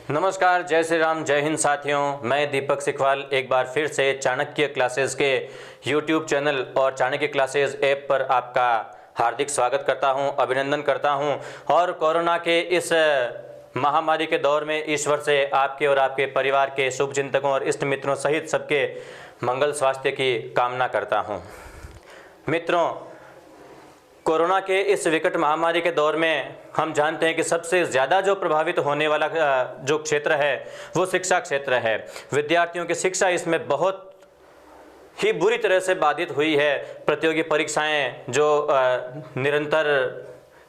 नमस्कार, जय श्री राम, जय हिंद साथियों। मैं दीपक सिखवाल एक बार फिर से चाणक्य क्लासेस के YouTube चैनल और चाणक्य क्लासेस ऐप पर आपका हार्दिक स्वागत करता हूं, अभिनंदन करता हूं। और कोरोना के इस महामारी के दौर में ईश्वर से आपके और आपके परिवार के शुभ चिंतकों और इष्ट मित्रों सहित सबके मंगल स्वास्थ्य की कामना करता हूं। मित्रों, कोरोना के इस विकट महामारी के दौर में हम जानते हैं कि सबसे ज़्यादा जो प्रभावित होने वाला जो क्षेत्र है वो शिक्षा क्षेत्र है। विद्यार्थियों की शिक्षा इसमें बहुत ही बुरी तरह से बाधित हुई है। प्रतियोगी परीक्षाएं जो निरंतर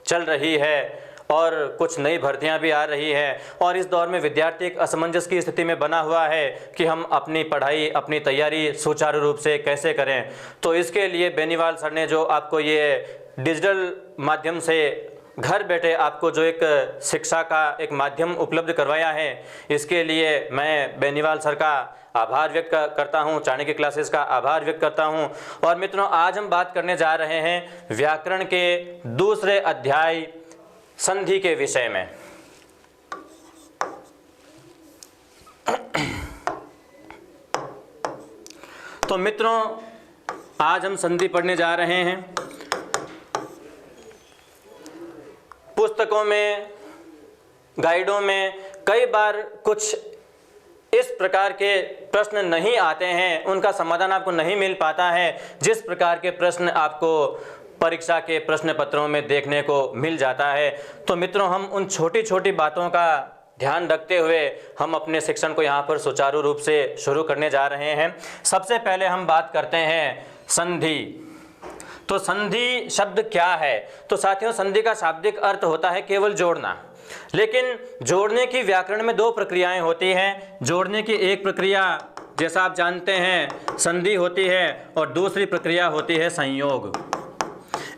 चल रही है और कुछ नई भर्तियां भी आ रही है, और इस दौर में विद्यार्थी एक असमंजस की स्थिति में बना हुआ है कि हम अपनी पढ़ाई, अपनी तैयारी सुचारू रूप से कैसे करें। तो इसके लिए बेनीवाल सर ने जो आपको ये डिजिटल माध्यम से घर बैठे आपको जो एक शिक्षा का एक माध्यम उपलब्ध करवाया है, इसके लिए मैं बेनीवाल सर का आभार व्यक्त करता हूं, चाणक्य क्लासेस का आभार व्यक्त करता हूं। और मित्रों, आज हम बात करने जा रहे हैं व्याकरण के दूसरे अध्याय संधि के विषय में। तो मित्रों, आज हम संधि पढ़ने जा रहे हैं। पुस्तकों में, गाइडों में कई बार कुछ इस प्रकार के प्रश्न नहीं आते हैं, उनका समाधान आपको नहीं मिल पाता है जिस प्रकार के प्रश्न आपको परीक्षा के प्रश्न पत्रों में देखने को मिल जाता है। तो मित्रों, हम उन छोटी छोटी बातों का ध्यान रखते हुए हम अपने शिक्षण को यहाँ पर सुचारू रूप से शुरू करने जा रहे हैं। सबसे पहले हम बात करते हैं संधि। तो संधि शब्द क्या है? तो साथियों, संधि का शाब्दिक अर्थ होता है केवल जोड़ना, लेकिन जोड़ने की व्याकरण में दो प्रक्रियाएं होती हैं। जोड़ने की एक प्रक्रिया, जैसा आप जानते हैं, संधि होती है, और दूसरी प्रक्रिया होती है संयोग।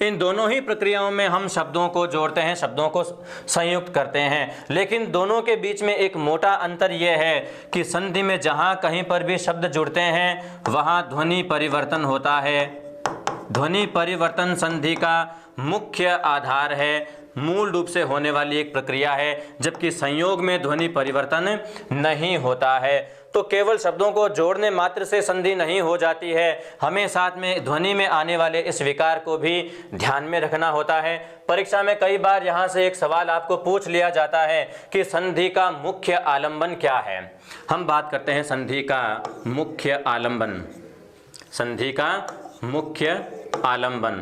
इन दोनों ही प्रक्रियाओं में हम शब्दों को जोड़ते हैं, शब्दों को संयुक्त करते हैं, लेकिन दोनों के बीच में एक मोटा अंतर यह है कि संधि में जहाँ कहीं पर भी शब्द जुड़ते हैं वहाँ ध्वनि परिवर्तन होता है। ध्वनि परिवर्तन संधि का मुख्य आधार है, मूल रूप से होने वाली एक प्रक्रिया है, जबकि संयोग में ध्वनि परिवर्तन नहीं होता है। तो केवल शब्दों को जोड़ने मात्र से संधि नहीं हो जाती है, हमें साथ में ध्वनि में आने वाले इस विकार को भी ध्यान में रखना होता है। परीक्षा में कई बार यहाँ से एक सवाल आपको पूछ लिया जाता है कि संधि का मुख्य आलंबन क्या है। हम बात करते हैं संधि का मुख्य आलंबन। संधि का मुख्य आलंबन।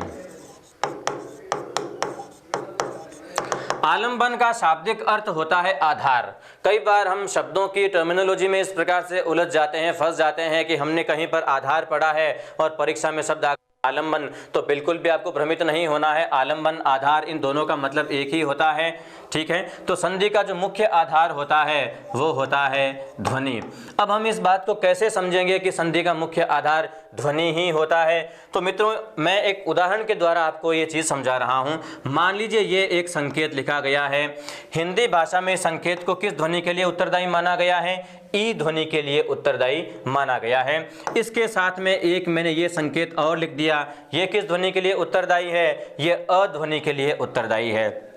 आलंबन का शाब्दिक अर्थ होता है आधार। कई बार हम शब्दों की टर्मिनोलॉजी में इस प्रकार से उलझ जाते हैं, फंस जाते हैं कि हमने कहीं पर आधार पढ़ा है और परीक्षा में शब्द आलंबन। तो बिल्कुल भी आपको भ्रमित नहीं होना है। आलंबन, आधार, इन दोनों का मतलब एक ही होता है, ठीक है। तो संधि का जो मुख्य आधार होता है वो होता है ध्वनि। अब हम इस बात को कैसे समझेंगे कि संधि का मुख्य आधार ध्वनि ही होता है? तो मित्रों, मैं एक उदाहरण के द्वारा आपको ये चीज़ समझा रहा हूँ। मान लीजिए ये एक संकेत लिखा गया है। हिंदी भाषा में संकेत को किस ध्वनि के लिए उत्तरदायी माना गया है? ई ध्वनि के लिए उत्तरदायी माना गया है। इसके साथ में एक मैंने ये संकेत और लिख दिया। ये किस ध्वनि के लिए उत्तरदायी है? ये अ ध्वनि के लिए उत्तरदायी है।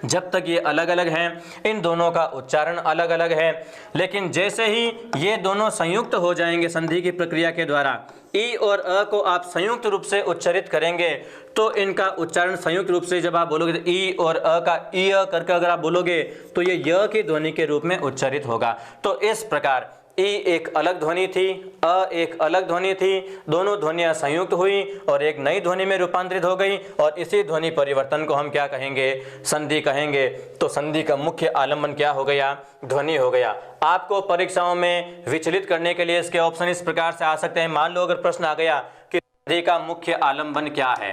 जब तक ये अलग अलग हैं, इन दोनों का उच्चारण अलग अलग है, लेकिन जैसे ही ये दोनों संयुक्त हो जाएंगे संधि की प्रक्रिया के द्वारा, ई और अ को आप संयुक्त रूप से उच्चारित करेंगे तो इनका उच्चारण संयुक्त रूप से जब आप बोलोगे तो ई और अ का ई अ करके अगर आप बोलोगे तो ये य की ध्वनि के रूप में उच्चारित होगा। तो इस प्रकार ई एक अलग ध्वनि थी, अ एक अलग ध्वनि थी, दोनों ध्वनियाँ संयुक्त हुई और एक नई ध्वनि में रूपांतरित हो गई, और इसी ध्वनि परिवर्तन को हम क्या कहेंगे? संधि कहेंगे। तो संधि का मुख्य आलंबन क्या हो गया? ध्वनि हो गया। आपको परीक्षाओं में विचलित करने के लिए इसके ऑप्शन इस प्रकार से आ सकते हैं। मान लो अगर प्रश्न आ गया कि संधि का मुख्य आलंबन क्या है?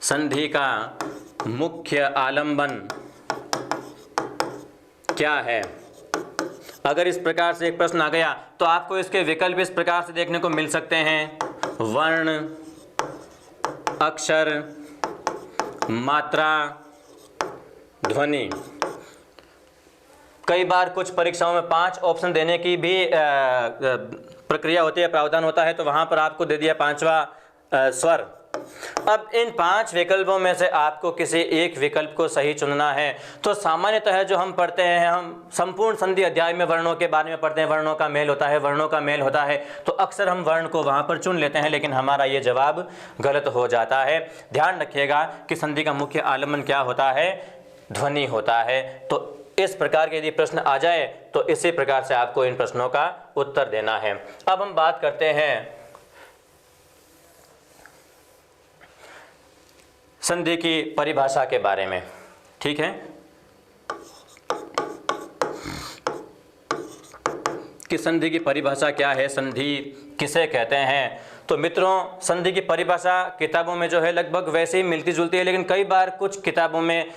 संधि का मुख्य आलंबन क्या है? अगर इस प्रकार से एक प्रश्न आ गया तो आपको इसके विकल्प इस प्रकार से देखने को मिल सकते हैं: वर्ण, अक्षर, मात्रा, ध्वनि। कई बार कुछ परीक्षाओं में 5 ऑप्शन देने की भी प्रक्रिया होती है, प्रावधान होता है, तो वहाँ पर आपको दे दिया 5वां स्वर। अब इन 5 विकल्पों में से आपको किसी एक विकल्प को सही चुनना है। तो सामान्यतः जो हम पढ़ते हैं, हम संपूर्ण संधि अध्याय में वर्णों के बारे में पढ़ते हैं, वर्णों का मेल होता है, वर्णों का मेल होता है, तो अक्सर हम वर्ण को वहाँ पर चुन लेते हैं, लेकिन हमारा ये जवाब गलत हो जाता है। ध्यान रखिएगा कि संधि का मुख्य आलम्बन क्या होता है, ध्वनि होता है। तो इस प्रकार के यदि प्रश्न आ जाए तो इसी प्रकार से आपको इन प्रश्नों का उत्तर देना है। अब हम बात करते हैं संधि की परिभाषा के बारे में। ठीक है, कि संधि की परिभाषा क्या है, संधि किसे कहते हैं। तो मित्रों, संधि की परिभाषा किताबों में जो है लगभग वैसे ही मिलती जुलती है, लेकिन कई बार कुछ किताबों में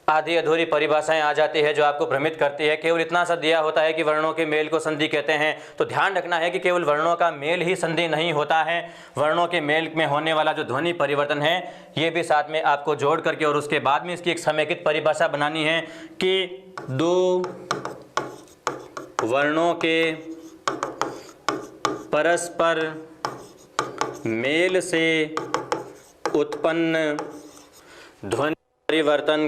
आधी अधूरी परिभाषाएं आ जाती है जो आपको भ्रमित करती है। केवल इतना सा दिया होता है कि वर्णों के मेल को संधि कहते हैं। तो ध्यान रखना है कि केवल वर्णों का मेल ही संधि नहीं होता है, वर्णों के मेल में होने वाला जो ध्वनि परिवर्तन है ये भी साथ में आपको जोड़ करके और उसके बाद में इसकी एक समेकित परिभाषा बनानी है कि 2 वर्णों के परस्पर मेल से उत्पन्न ध्वनि परिवर्तन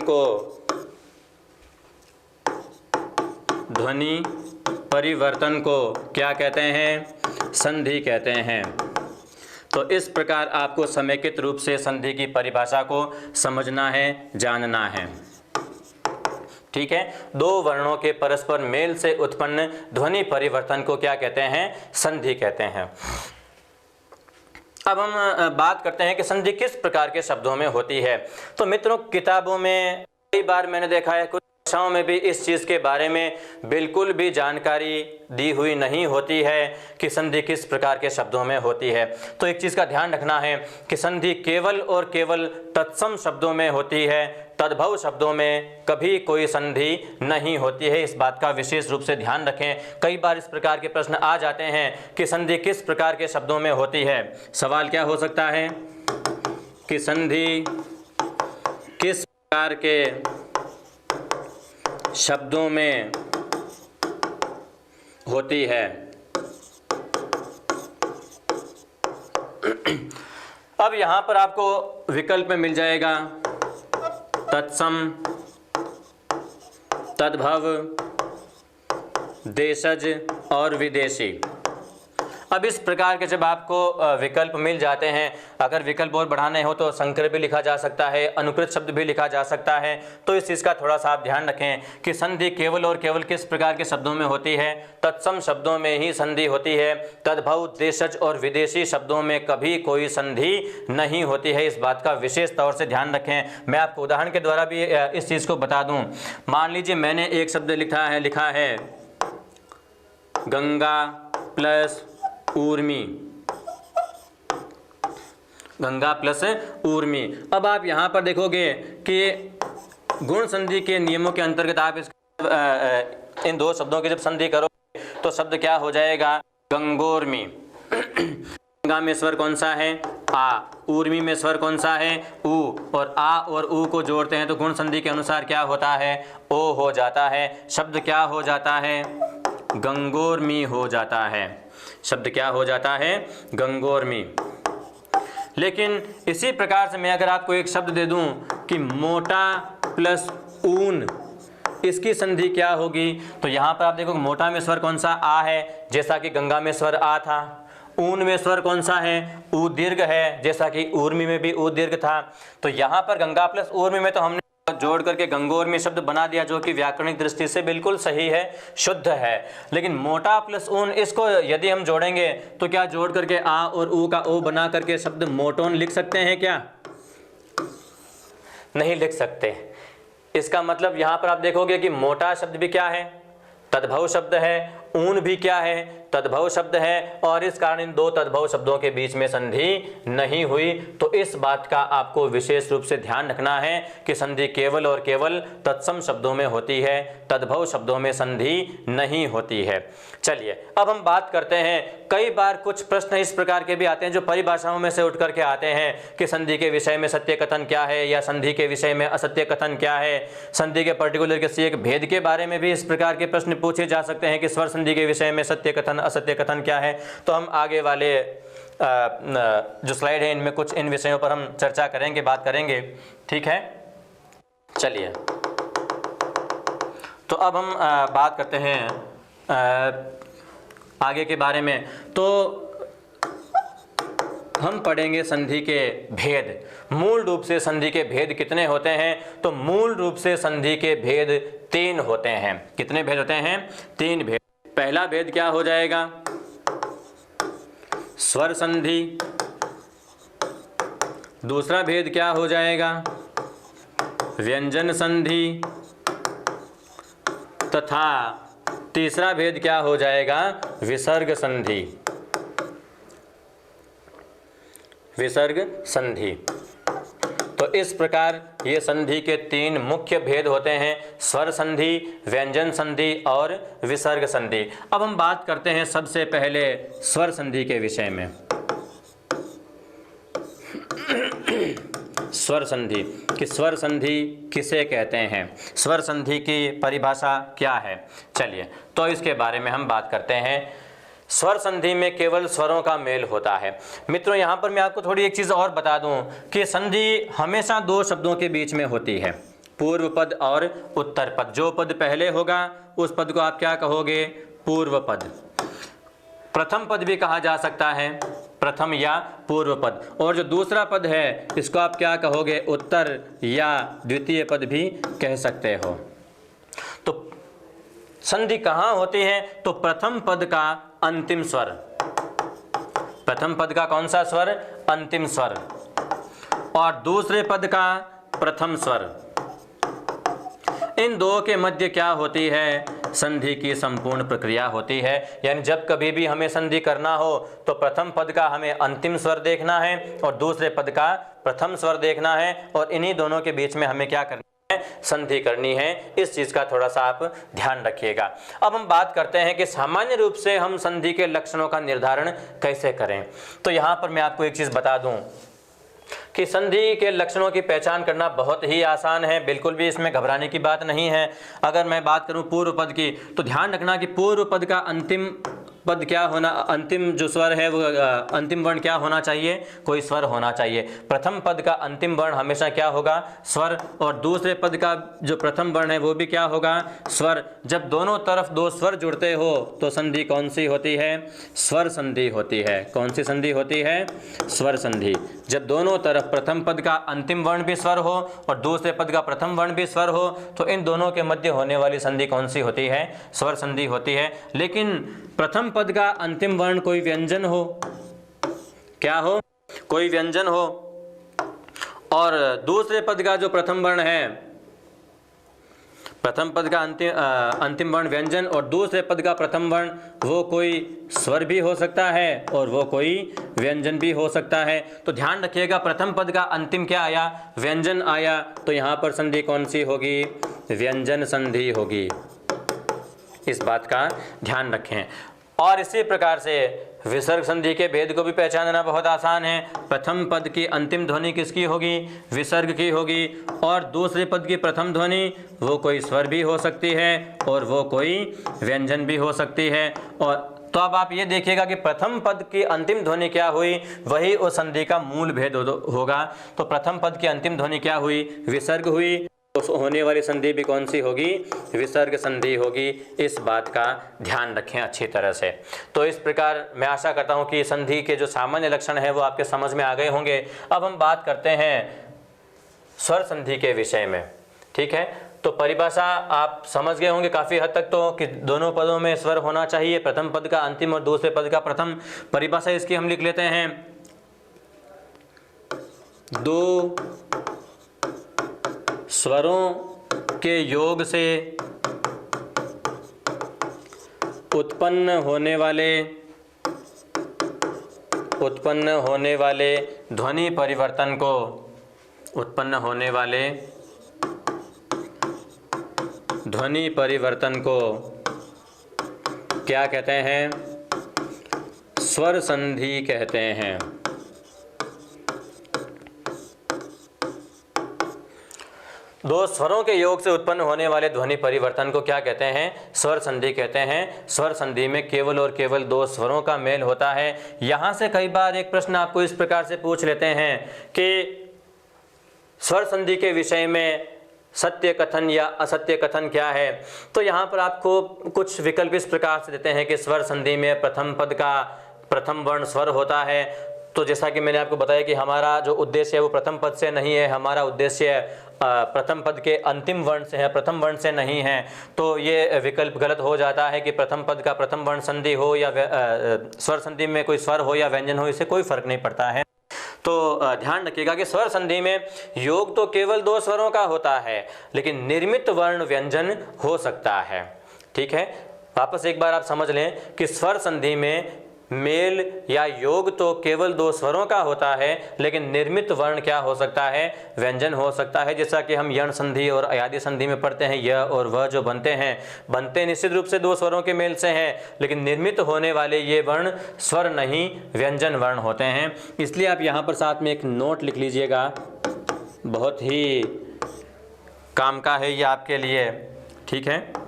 को क्या कहते हैं, संधि कहते हैं। तो इस प्रकार आपको समेकित रूप से संधि की परिभाषा को समझना है, जानना है। ठीक है, 2 वर्णों के परस्पर मेल से उत्पन्न ध्वनि परिवर्तन को क्या कहते हैं, संधि कहते हैं। अब हम बात करते हैं कि संधि किस प्रकार के शब्दों में होती है। तो मित्रों, किताबों में कई बार मैंने देखा है, कुछ भाषाओं में भी इस चीज़ के बारे में बिल्कुल भी जानकारी दी हुई नहीं होती है कि संधि किस प्रकार के शब्दों में होती है। तो एक चीज़ का ध्यान रखना है कि संधि केवल और केवल तत्सम शब्दों में होती है, तद्भव शब्दों में कभी कोई संधि नहीं होती है। इस बात का विशेष रूप से ध्यान रखें। कई बार इस प्रकार के प्रश्न आ जाते हैं कि संधि किस प्रकार के शब्दों में होती है। सवाल क्या हो सकता है कि संधि किस प्रकार के शब्दों में होती है। अब यहाँ पर आपको विकल्प में मिल जाएगा तत्सम, तद्भव, देशज और विदेशी। अब इस प्रकार के जब आपको विकल्प मिल जाते हैं, अगर विकल्प और बढ़ाने हो तो संकर भी लिखा जा सकता है, अनुकृत शब्द भी लिखा जा सकता है। तो इस चीज़ का थोड़ा सा आप ध्यान रखें कि संधि केवल और केवल किस प्रकार के शब्दों में होती है, तत्सम शब्दों में ही संधि होती है। तद्भव, देशज और विदेशी शब्दों में कभी कोई संधि नहीं होती है। इस बात का विशेष तौर से ध्यान रखें। मैं आपको उदाहरण के द्वारा भी इस चीज़ को बता दूं। मान लीजिए मैंने एक शब्द लिखा है गंगा प्लस ऊर्मी, गंगा प्लस ऊर्मी। अब आप यहाँ पर देखोगे कि गुण संधि के नियमों के अंतर्गत आप इन 2 शब्दों की जब संधि करोगे तो शब्द क्या हो जाएगा, गंगोर्मी। गंगा में स्वर कौन सा है, आ। ऊर्मी में स्वर कौन सा है, ऊ। और आ और ऊ को जोड़ते हैं तो गुण संधि के अनुसार क्या होता है, ओ हो जाता है। शब्द क्या हो जाता है, गंगोर्मी हो जाता है। शब्द क्या हो जाता है, गंगोर्मी। लेकिन इसी प्रकार से मैं अगर आपको एक शब्द दे दूं कि मोटा प्लस ऊन, इसकी संधि क्या होगी। तो यहाँ पर आप देखो मोटा में स्वर कौन सा, आ है, जैसा कि गंगा में स्वर आ था। ऊन में स्वर कौन सा है, ऊ दीर्घ है, जैसा कि ऊर्मी में भी ऊ दीर्घ था। तो यहाँ पर गंगा प्लस ऊर्मी में तो हमने जोड़ करके गंगोर्मी शब्द बना दिया, जो कि व्याकरणिक दृष्टि से बिल्कुल सही है, शुद्ध है। लेकिन मोटा प्लस ऊन, इसको यदि हम जोड़ेंगे तो क्या जोड़ करके आ और ऊ का ओ बना करके शब्द मोटोन लिख सकते हैं क्या, नहीं लिख सकते। इसका मतलब यहाँ पर आप देखोगे कि मोटा शब्द भी क्या है, तद्भव शब्द है, ऊन भी क्या है, तद्भव शब्द है, और इस कारण इन 2 तद्भव शब्दों के बीच में संधि नहीं हुई। तो इस बात का आपको विशेष रूप से ध्यान रखना है कि संधि केवल और केवल तत्सम शब्दों में होती है, तद्भव शब्दों में संधि नहीं होती है। चलिए अब हम बात करते हैं, कई बार कुछ प्रश्न इस प्रकार के भी आते हैं जो परिभाषाओं में से उठ करके आते हैं कि संधि के विषय में सत्य कथन क्या है, या संधि के विषय में असत्य कथन क्या है। संधि के पर्टिकुलर किसी एक भेद के बारे में भी इस प्रकार के प्रश्न पूछे जा सकते हैं कि स्वर संधि के विषय में सत्य कथन असत्य कथन क्या है। तो हम आगे वाले जो स्लाइड है इनमें कुछ इन विषयों पर हम चर्चा करेंगे, बात करेंगे। ठीक है, चलिए तो अब हम बात करते हैं आगे के बारे में। तो हम पढ़ेंगे संधि के भेद। मूल रूप से संधि के भेद कितने होते हैं? तो मूल रूप से संधि के भेद 3 होते हैं। कितने भेद होते हैं? 3 भेद। पहला भेद क्या हो जाएगा? स्वर संधि। दूसरा भेद क्या हो जाएगा? व्यंजन संधि। तथा तीसरा भेद क्या हो जाएगा? विसर्ग संधि। विसर्ग संधि। तो इस प्रकार ये संधि के 3 मुख्य भेद होते हैं, स्वर संधि, व्यंजन संधि और विसर्ग संधि। अब हम बात करते हैं सबसे पहले स्वर संधि के विषय में। स्वर संधि कि स्वर संधि किसे कहते हैं, स्वर संधि की परिभाषा क्या है, चलिए तो इसके बारे में हम बात करते हैं। स्वर संधि में केवल स्वरों का मेल होता है। मित्रों यहाँ पर मैं आपको थोड़ी एक चीज़ और बता दूं कि संधि हमेशा 2 शब्दों के बीच में होती है, पूर्व पद और उत्तर पद। जो पद पहले होगा उस पद को आप क्या कहोगे? पूर्व पद। प्रथम पद भी कहा जा सकता है, प्रथम या पूर्व पद। और जो दूसरा पद है इसको आप क्या कहोगे? उत्तर या द्वितीय पद भी कह सकते हो। तो संधि कहाँ होती है? तो प्रथम पद का अंतिम स्वर। प्रथम पद का कौन सा स्वर? अंतिम स्वर। और दूसरे पद का प्रथम स्वर। इन 2 के मध्य क्या होती है? संधि की संपूर्ण प्रक्रिया होती है। यानी जब कभी भी हमें संधि करना हो तो प्रथम पद का हमें अंतिम स्वर देखना है और दूसरे पद का प्रथम स्वर देखना है, और इन्हीं दोनों के बीच में हमें क्या करना है? संधि करनी है। इस चीज का थोड़ा सा आप ध्यान रखिएगा। अब हम बात करते हैं कि सामान्य रूप से हम संधि के लक्षणों का निर्धारण कैसे करें। तो यहां पर मैं आपको एक चीज बता दूं कि संधि के लक्षणों की पहचान करना बहुत ही आसान है, बिल्कुल भी इसमें घबराने की बात नहीं है। अगर मैं बात करूं पूर्व पद की, तो ध्यान रखना कि पूर्व पद का अंतिम पद क्या होना, अंतिम जो स्वर है वो अंतिम वर्ण क्या होना चाहिए? कोई स्वर होना चाहिए। प्रथम पद का अंतिम वर्ण हमेशा क्या होगा? स्वर। और दूसरे पद का जो प्रथम वर्ण है वो भी क्या होगा? स्वर। जब दोनों तरफ 2 स्वर जुड़ते हो तो संधि कौन सी होती है? स्वर संधि होती है। कौन सी संधि होती है? स्वर संधि। जब दोनों तरफ प्रथम पद का अंतिम वर्ण भी स्वर हो और दूसरे पद का प्रथम वर्ण भी स्वर हो तो इन दोनों के मध्य होने वाली संधि कौन सी होती है? स्वर संधि होती है। लेकिन प्रथम पद का अंतिम वर्ण कोई व्यंजन हो, क्या हो? कोई व्यंजन हो, और दूसरे पद का जो प्रथम वर्ण है, प्रथम पद का अंतिम वर्ण व्यंजन और दूसरे पद का प्रथम वर्ण वो कोई स्वर भी हो सकता है और वो कोई व्यंजन भी हो सकता है। तो ध्यान रखिएगा, प्रथम पद का अंतिम क्या आया? व्यंजन आया। तो यहाँ पर संधि कौन सी होगी? व्यंजन संधि होगी। इस बात का ध्यान रखें। और इसी प्रकार से विसर्ग संधि के भेद को भी पहचानना बहुत आसान है। प्रथम पद की अंतिम ध्वनि किसकी होगी? विसर्ग की होगी। और दूसरे पद की प्रथम ध्वनि वो कोई स्वर भी हो सकती है और वो कोई व्यंजन भी हो सकती है। और तो अब आप ये देखिएगा कि प्रथम पद की अंतिम ध्वनि क्या हुई, वही उस संधि का मूल भेद होगा। तो प्रथम पद की अंतिम ध्वनि क्या हुई? विसर्ग हुई। तो होने वाली संधि भी कौन सी होगी? विसर्ग संधि होगी। इस बात का ध्यान रखें अच्छी तरह से। तो इस प्रकार मैं आशा करता हूं कि संधि के जो सामान्य लक्षण है वो आपके समझ में आ गए होंगे। अब हम बात करते हैं स्वर संधि के विषय में। ठीक है, तो परिभाषा आप समझ गए होंगे काफ़ी हद तक तो कि दोनों पदों में स्वर होना चाहिए, प्रथम पद का अंतिम और दूसरे पद का प्रथम। परिभाषा इसकी हम लिख लेते हैं, 2 स्वरों के योग से उत्पन्न होने वाले ध्वनि परिवर्तन को क्या कहते हैं? स्वर संधि कहते हैं। दो स्वरों के योग से उत्पन्न होने वाले ध्वनि परिवर्तन को क्या कहते हैं? स्वर संधि कहते हैं। स्वर संधि में केवल और केवल दो स्वरों का मेल होता है। यहाँ से कई बार एक प्रश्न आपको इस प्रकार से पूछ लेते हैं कि स्वर संधि के विषय में सत्य कथन या असत्य कथन क्या है? तो यहाँ पर आपको कुछ विकल्प इस प्रकार से देते हैं कि स्वर संधि में प्रथम पद का प्रथम वर्ण स्वर होता है। तो जैसा कि मैंने आपको बताया कि हमारा जो उद्देश्य है वो प्रथम पद से नहीं है, हमारा उद्देश्य प्रथम पद के अंतिम वर्ण से है, प्रथम वर्ण से नहीं है। तो ये विकल्प गलत हो जाता है कि प्रथम पद का प्रथम वर्ण संधि हो या स्वर संधि में कोई स्वर हो या व्यंजन हो, इससे कोई फर्क नहीं पड़ता है। तो ध्यान रखिएगा कि स्वर संधि में योग तो केवल दो स्वरों का होता है, लेकिन निर्मित वर्ण व्यंजन हो सकता है। ठीक है, वापस एक बार आप समझ लें कि स्वर संधि में मेल या योग तो केवल दो स्वरों का होता है, लेकिन निर्मित वर्ण क्या हो सकता है? व्यंजन हो सकता है। जैसा कि हम यण संधि और अयादि संधि में पढ़ते हैं, य और व जो बनते निश्चित रूप से दो स्वरों के मेल से हैं, लेकिन निर्मित होने वाले ये वर्ण स्वर नहीं व्यंजन वर्ण होते हैं। इसलिए आप यहाँ पर साथ में एक नोट लिख लीजिएगा, बहुत ही काम का है ये आपके लिए। ठीक है,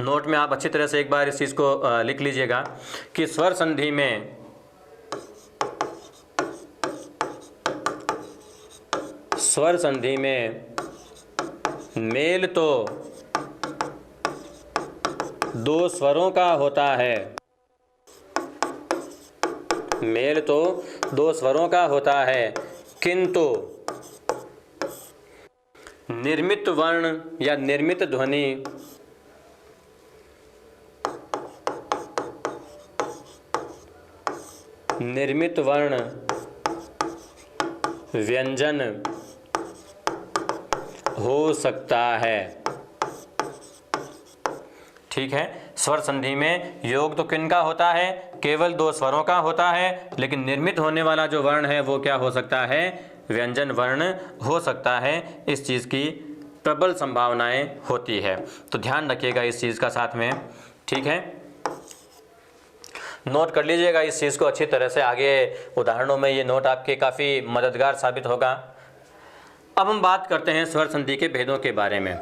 नोट में आप अच्छी तरह से एक बार इस चीज़ को लिख लीजिएगा कि स्वर संधि में मेल तो दो स्वरों का होता है, मेल तो दो स्वरों का होता है, किंतु निर्मित वर्ण या निर्मित ध्वनि निर्मित वर्ण व्यंजन हो सकता है। ठीक है, स्वर संधि में योग तो किनका होता है? केवल दो स्वरों का होता है, लेकिन निर्मित होने वाला जो वर्ण है वो क्या हो सकता है? व्यंजन वर्ण हो सकता है। इस चीज़ की प्रबल संभावनाएं होती है, तो ध्यान रखिएगा इस चीज़ का साथ में। ठीक है, नोट कर लीजिएगा इस चीज़ को अच्छी तरह से, आगे उदाहरणों में ये नोट आपके काफ़ी मददगार साबित होगा। अब हम बात करते हैं स्वर संधि के भेदों के बारे में।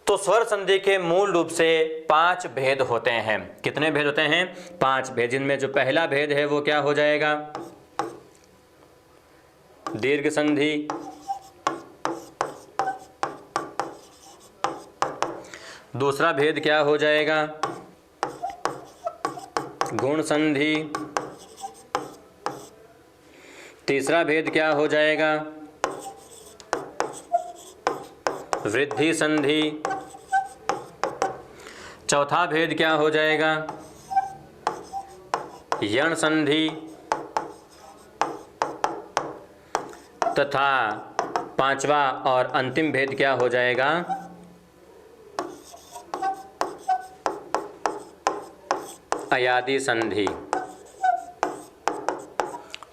तो स्वर संधि के मूल रूप से 5 भेद होते हैं। कितने भेद होते हैं? 5 भेद, जिनमें जो पहला भेद है वो क्या हो जाएगा? दीर्घ संधि। दूसरा भेद क्या हो जाएगा? गुण संधि। तीसरा भेद क्या हो जाएगा? वृद्धि संधि। चौथा भेद क्या हो जाएगा? यण संधि। तथा पांचवा और अंतिम भेद क्या हो जाएगा? अयादि संधि।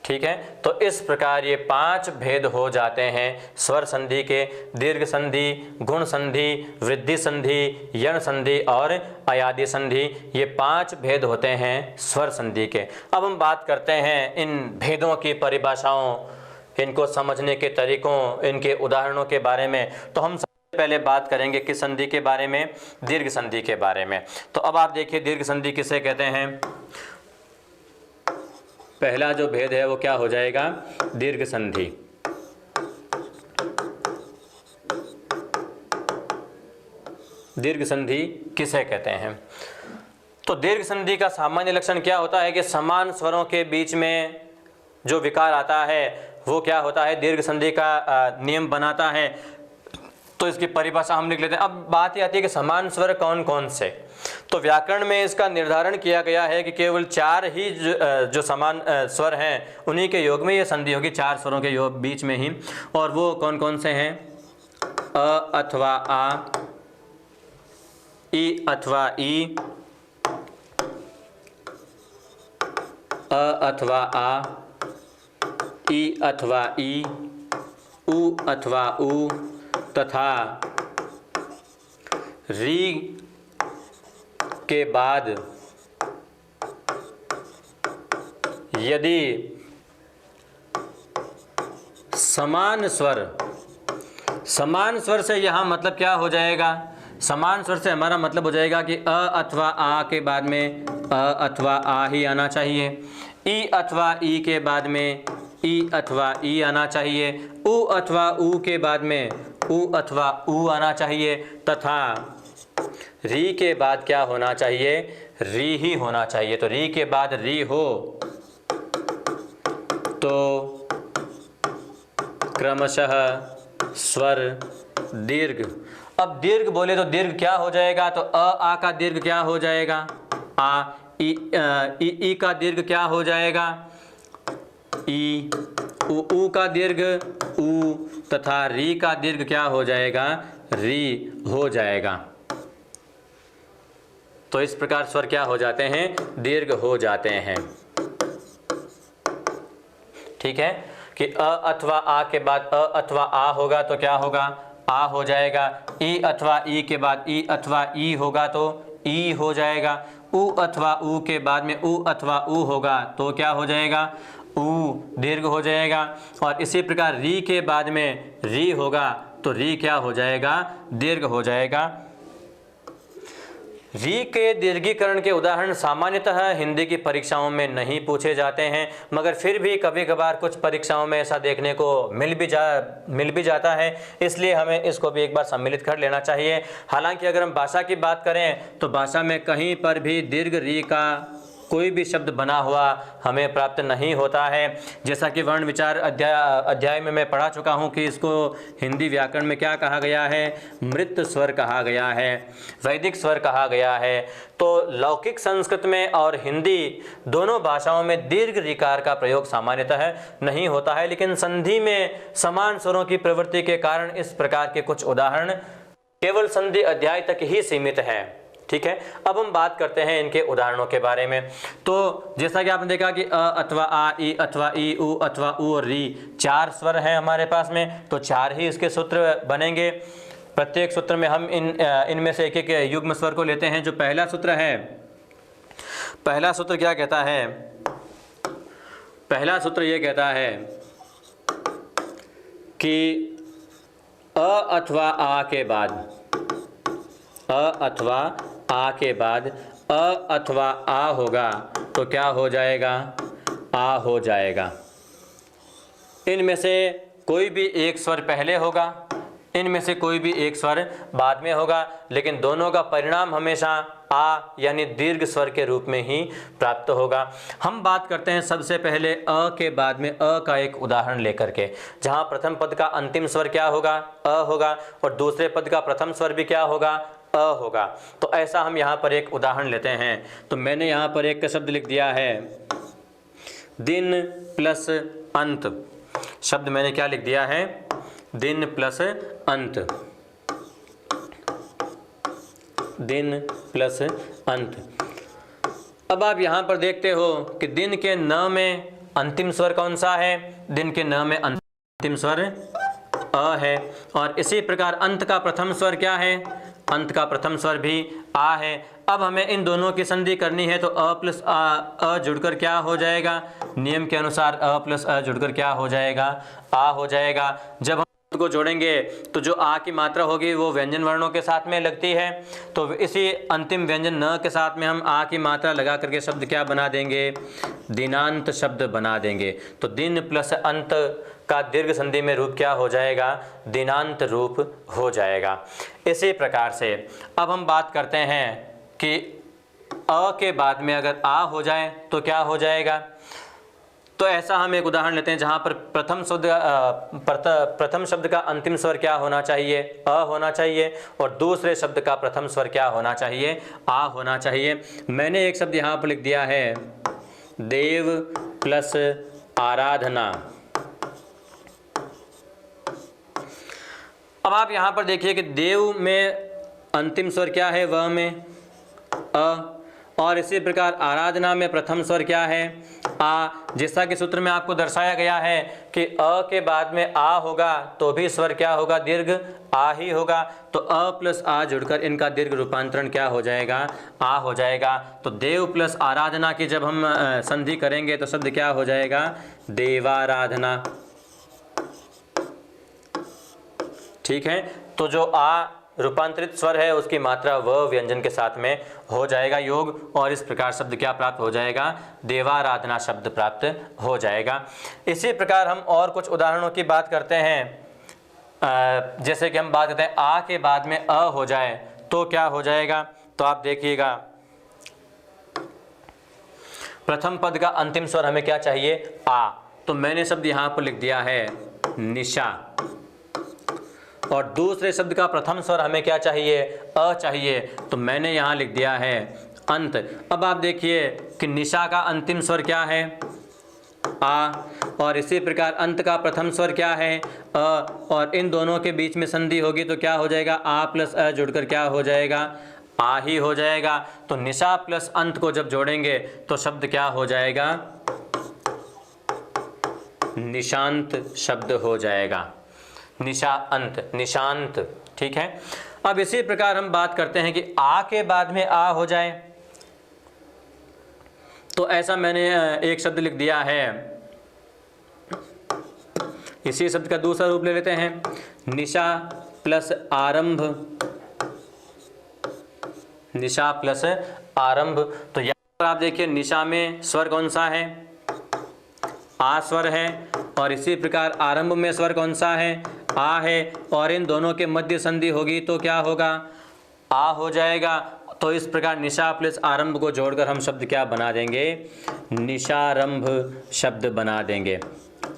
ठीक है, तो इस प्रकार ये 5 भेद हो जाते हैं स्वर संधि के। दीर्घ संधि, गुण संधि, वृद्धि संधि, यण संधि और अयादि संधि, ये 5 भेद होते हैं स्वर संधि के। अब हम बात करते हैं इन भेदों की परिभाषाओं, इनको समझने के तरीकों, इनके उदाहरणों के बारे में। तो हम सबसे पहले बात करेंगे किस संधि के बारे में? दीर्घ संधि के बारे में। तो अब आप देखिए दीर्घ संधि किसे कहते हैं। पहला जो भेद है वो क्या हो जाएगा? दीर्घ संधि। दीर्घ संधि किसे कहते हैं? तो दीर्घ संधि का सामान्य लक्षण क्या होता है कि समान स्वरों के बीच में जो विकार आता है वो क्या होता है? दीर्घ संधि का नियम बनाता है। तो इसकी परिभाषा हम लिख लेते हैं। अब बात ये आती है कि समान स्वर कौन कौन से? तो व्याकरण में इसका निर्धारण किया गया है कि केवल 4 ही जो समान स्वर हैं उन्हीं के योग में ये संधि होगी, 4 स्वरों के योग बीच में ही। और वो कौन कौन से हैं? अ अथवा आ, ई अथवा ई, अ अथवा आ, ई अथवा ई, उ अथवा उ तथा री के बाद यदि समान स्वर, समान स्वर से यहाँ मतलब क्या हो जाएगा, समान स्वर से हमारा मतलब हो जाएगा कि अ अथवा आ के बाद में अ अथवा आ ही आना चाहिए, ई अथवा ई के बाद में ई अथवा ई आना चाहिए, उ अथवा उ के बाद में उ अथवा उ आना चाहिए, तथा री के बाद क्या होना चाहिए, री ही होना चाहिए। तो री के बाद री हो तो क्रमशः स्वर दीर्घ। अब दीर्घ बोले तो दीर्घ क्या हो जाएगा, तो अ आ का दीर्घ क्या हो जाएगा, आ, ई का दीर्घ क्या हो जाएगा, ई, उ का दीर्घ उ, तथा री का दीर्घ क्या हो जाएगा, री हो जाएगा। तो इस प्रकार स्वर क्या हो जाते हैं, दीर्घ हो जाते हैं। ठीक है, कि अ अथवा आ के बाद अ अथवा आ होगा तो क्या होगा, आ हो जाएगा। ई अथवा ई के बाद ई अथवा ई होगा तो ई हो जाएगा। उ अथवा उ के बाद में उ अथवा उ होगा तो क्या हो जाएगा, उ दीर्घ हो जाएगा। और इसी प्रकार री के बाद में री होगा तो री क्या हो जाएगा, दीर्घ हो जाएगा। री के दीर्घीकरण के उदाहरण सामान्यतः हिंदी की परीक्षाओं में नहीं पूछे जाते हैं, मगर फिर भी कभी कभार कुछ परीक्षाओं में ऐसा देखने को मिल भी जाता है, इसलिए हमें इसको भी एक बार सम्मिलित कर लेना चाहिए। हालांकि अगर हम भाषा की बात करें तो भाषा में कहीं पर भी दीर्घ री का कोई भी शब्द बना हुआ हमें प्राप्त नहीं होता है। जैसा कि वर्ण विचार अध्याय में मैं पढ़ा चुका हूँ कि इसको हिंदी व्याकरण में क्या कहा गया है, मृत स्वर कहा गया है, वैदिक स्वर कहा गया है। तो लौकिक संस्कृत में और हिंदी दोनों भाषाओं में दीर्घ ऋकार का प्रयोग सामान्यतः नहीं होता है, लेकिन संधि में समान स्वरों की प्रवृत्ति के कारण इस प्रकार के कुछ उदाहरण केवल संधि अध्याय तक ही सीमित है। ठीक है, अब हम बात करते हैं इनके उदाहरणों के बारे में। तो जैसा कि आपने देखा कि अ अथवा आ, ई अथवा ई, उ अथवा उ और री, चार स्वर हैं हमारे पास में, तो चार ही इसके सूत्र बनेंगे। प्रत्येक सूत्र में हम इनमें से एक एक युग्म स्वर को लेते हैं। जो पहला सूत्र है, पहला सूत्र क्या कहता है, पहला सूत्र ये कहता है कि अ अथवा आ के बाद, अ अथवा आ के बाद अ अथवा आ होगा तो क्या हो जाएगा, आ हो जाएगा। इनमें से कोई भी एक स्वर पहले होगा, इनमें से कोई भी एक स्वर बाद में होगा, लेकिन दोनों का परिणाम हमेशा आ यानी दीर्घ स्वर के रूप में ही प्राप्त होगा। हम बात करते हैं सबसे पहले अ के बाद में अ का एक उदाहरण लेकर के, जहां प्रथम पद का अंतिम स्वर क्या होगा, अ होगा, और दूसरे पद का प्रथम स्वर भी क्या होगा, अ होगा। तो ऐसा हम यहाँ पर एक उदाहरण लेते हैं। तो मैंने यहाँ पर एक शब्द लिख दिया है, दिन प्लस अंत। शब्द मैंने क्या लिख दिया है, दिन प्लस अंत, दिन प्लस अंत। अब आप यहाँ पर देखते हो कि दिन के न में अंतिम स्वर कौन सा है, दिन के न में अंतिम स्वर अ है, और इसी प्रकार अंत का प्रथम स्वर क्या है, अंत का प्रथम स्वर भी आ है। अब हमें इन दोनों की संधि करनी है, तो अ प्लस अ जुड़कर क्या हो जाएगा, नियम के अनुसार अ प्लस अ जुड़कर क्या हो जाएगा, आ हो जाएगा। जब हम को जोड़ेंगे तो जो आ की मात्रा होगी वो व्यंजन वर्णों के साथ में लगती है, तो इसी अंतिम व्यंजन न के साथ में हम आ की मात्रा लगा करके शब्द क्या बना देंगे, दिनांत शब्द बना देंगे। तो दिन प्लस अंत का दीर्घ संधि में रूप क्या हो जाएगा, दिनांत रूप हो जाएगा। इसी प्रकार से अब हम बात करते हैं कि अ के बाद में अगर आ हो जाए तो क्या हो जाएगा। तो ऐसा हम एक उदाहरण लेते हैं जहाँ पर प्रथम शब्द का अंतिम स्वर क्या होना चाहिए, अ होना चाहिए, और दूसरे शब्द का प्रथम स्वर क्या होना चाहिए, आ होना चाहिए। मैंने एक शब्द यहाँ पर लिख दिया है, देव प्लस आराधना। अब आप यहाँ पर देखिए कि देव में अंतिम स्वर क्या है, व में अ, और इसी प्रकार आराधना में प्रथम स्वर क्या है, आ। जैसा कि सूत्र में आपको दर्शाया गया है कि अ के बाद में आ होगा तो भी स्वर क्या होगा, दीर्घ आ ही होगा। तो अ प्लस आ जुड़कर इनका दीर्घ रूपांतरण क्या हो जाएगा, आ हो जाएगा। तो देव प्लस आराधना की जब हम संधि करेंगे तो शब्द क्या हो जाएगा, देवाराधना। ठीक है। तो जो आ रूपांतरित स्वर है उसकी मात्रा व व्यंजन के साथ में हो जाएगा योग, और इस प्रकार शब्द क्या प्राप्त हो जाएगा, देवाराधना शब्द प्राप्त हो जाएगा। इसी प्रकार हम और कुछ उदाहरणों की बात करते हैं। जैसे कि हम बात करते हैं आ के बाद में अ हो जाए तो क्या हो जाएगा, तो आप देखिएगा प्रथम पद का अंतिम स्वर हमें क्या चाहिए, आ, तो मैंने शब्द यहाँ पर लिख दिया है निशा, और दूसरे शब्द का प्रथम स्वर हमें क्या चाहिए, अ चाहिए, तो मैंने यहाँ लिख दिया है अंत। अब आप देखिए कि निशा का अंतिम स्वर क्या है, आ, और इसी प्रकार अंत का प्रथम स्वर क्या है, अ, और इन दोनों के बीच में संधि होगी तो क्या हो जाएगा, आ प्लस अ जुड़कर क्या हो जाएगा, आ ही हो जाएगा। तो निशा प्लस अंत को जब जोड़ेंगे तो शब्द क्या हो जाएगा, निशांत शब्द हो जाएगा, निशा अंत, निशांत। ठीक है। अब इसी प्रकार हम बात करते हैं कि आ के बाद में आ हो जाए, तो ऐसा मैंने एक शब्द लिख दिया है, इसी शब्द का दूसरा रूप ले लेते हैं, निशा प्लस आरंभ, निशा प्लस आरंभ। तो यहाँ पर आप देखिए निशा में स्वर कौन सा है, आ स्वर है, और इसी प्रकार आरंभ में स्वर कौन सा है, आ है, और इन दोनों के मध्य संधि होगी तो क्या होगा, आ हो जाएगा। तो इस प्रकार निशा प्लस आरंभ को जोड़कर हम शब्द क्या बना देंगे, निशारंभ शब्द बना देंगे।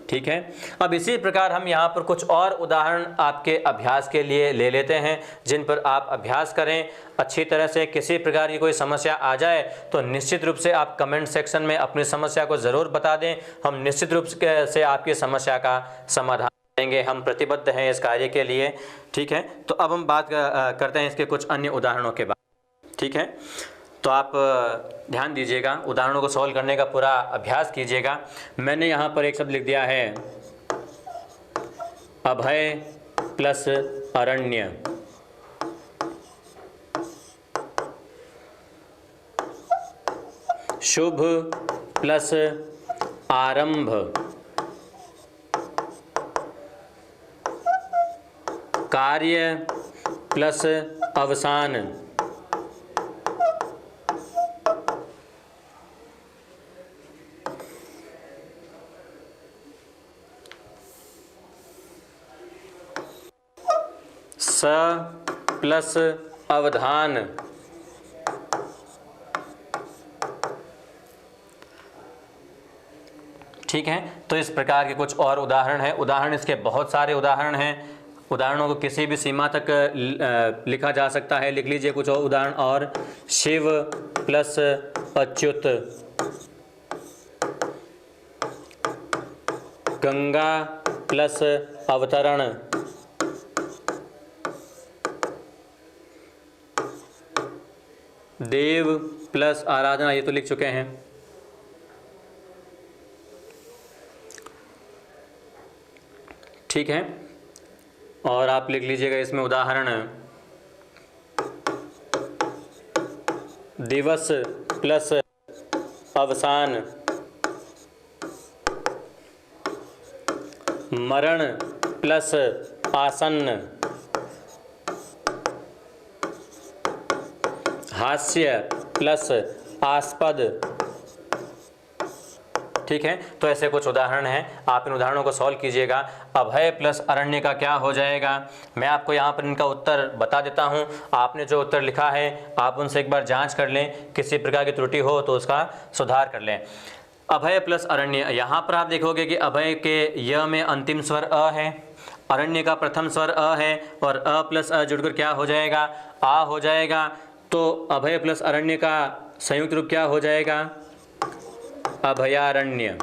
ठीक है। अब इसी प्रकार हम यहाँ पर कुछ और उदाहरण आपके अभ्यास के लिए ले लेते हैं, जिन पर आप अभ्यास करें अच्छी तरह से। किसी प्रकार की कोई समस्या आ जाए तो निश्चित रूप से आप कमेंट सेक्शन में अपनी समस्या को ज़रूर बता दें, हम निश्चित रूप से आपकी समस्या का समाधान देंगे, हम प्रतिबद्ध हैं इस कार्य के लिए। ठीक है। तो अब हम बात करते हैं इसके कुछ अन्य उदाहरणों के बाद। ठीक है। तो आप ध्यान दीजिएगा, उदाहरणों को सॉल्व करने का पूरा अभ्यास कीजिएगा। मैंने यहाँ पर एक शब्द लिख दिया है अभय प्लस अरण्य, शुभ प्लस आरंभ, कार्य प्लस अवसान, स प्लस अवधान, ठीक है। तो इस प्रकार के कुछ और उदाहरण हैं। उदाहरण इसके बहुत सारे उदाहरण हैं, उदाहरणों को किसी भी सीमा तक लिखा जा सकता है। लिख लीजिए कुछ और उदाहरण, और शिव प्लस अच्युत, गंगा प्लस अवतरण, देव प्लस आराधना, ये तो लिख चुके हैं। ठीक है। और आप लिख लीजिएगा इसमें उदाहरण, दिवस प्लस अवसान, मरण प्लस आसन्न, हास्य प्लस आस्पद। ठीक है। तो ऐसे कुछ उदाहरण हैं, आप इन उदाहरणों को सॉल्व कीजिएगा। अभय प्लस अरण्य का क्या हो जाएगा, मैं आपको यहाँ पर इनका उत्तर बता देता हूँ। आपने जो उत्तर लिखा है आप उनसे एक बार जांच कर लें, किसी प्रकार की त्रुटि हो तो उसका सुधार कर लें। अभय प्लस अरण्य, यहाँ पर आप देखोगे कि अभय के य में अंतिम स्वर अ है, अरण्य का प्रथम स्वर अ है, और अ प्लस अ जुड़कर क्या हो जाएगा, आ हो जाएगा। तो अभय प्लस अरण्य का संयुक्त रूप क्या हो जाएगा, अभयारण्य।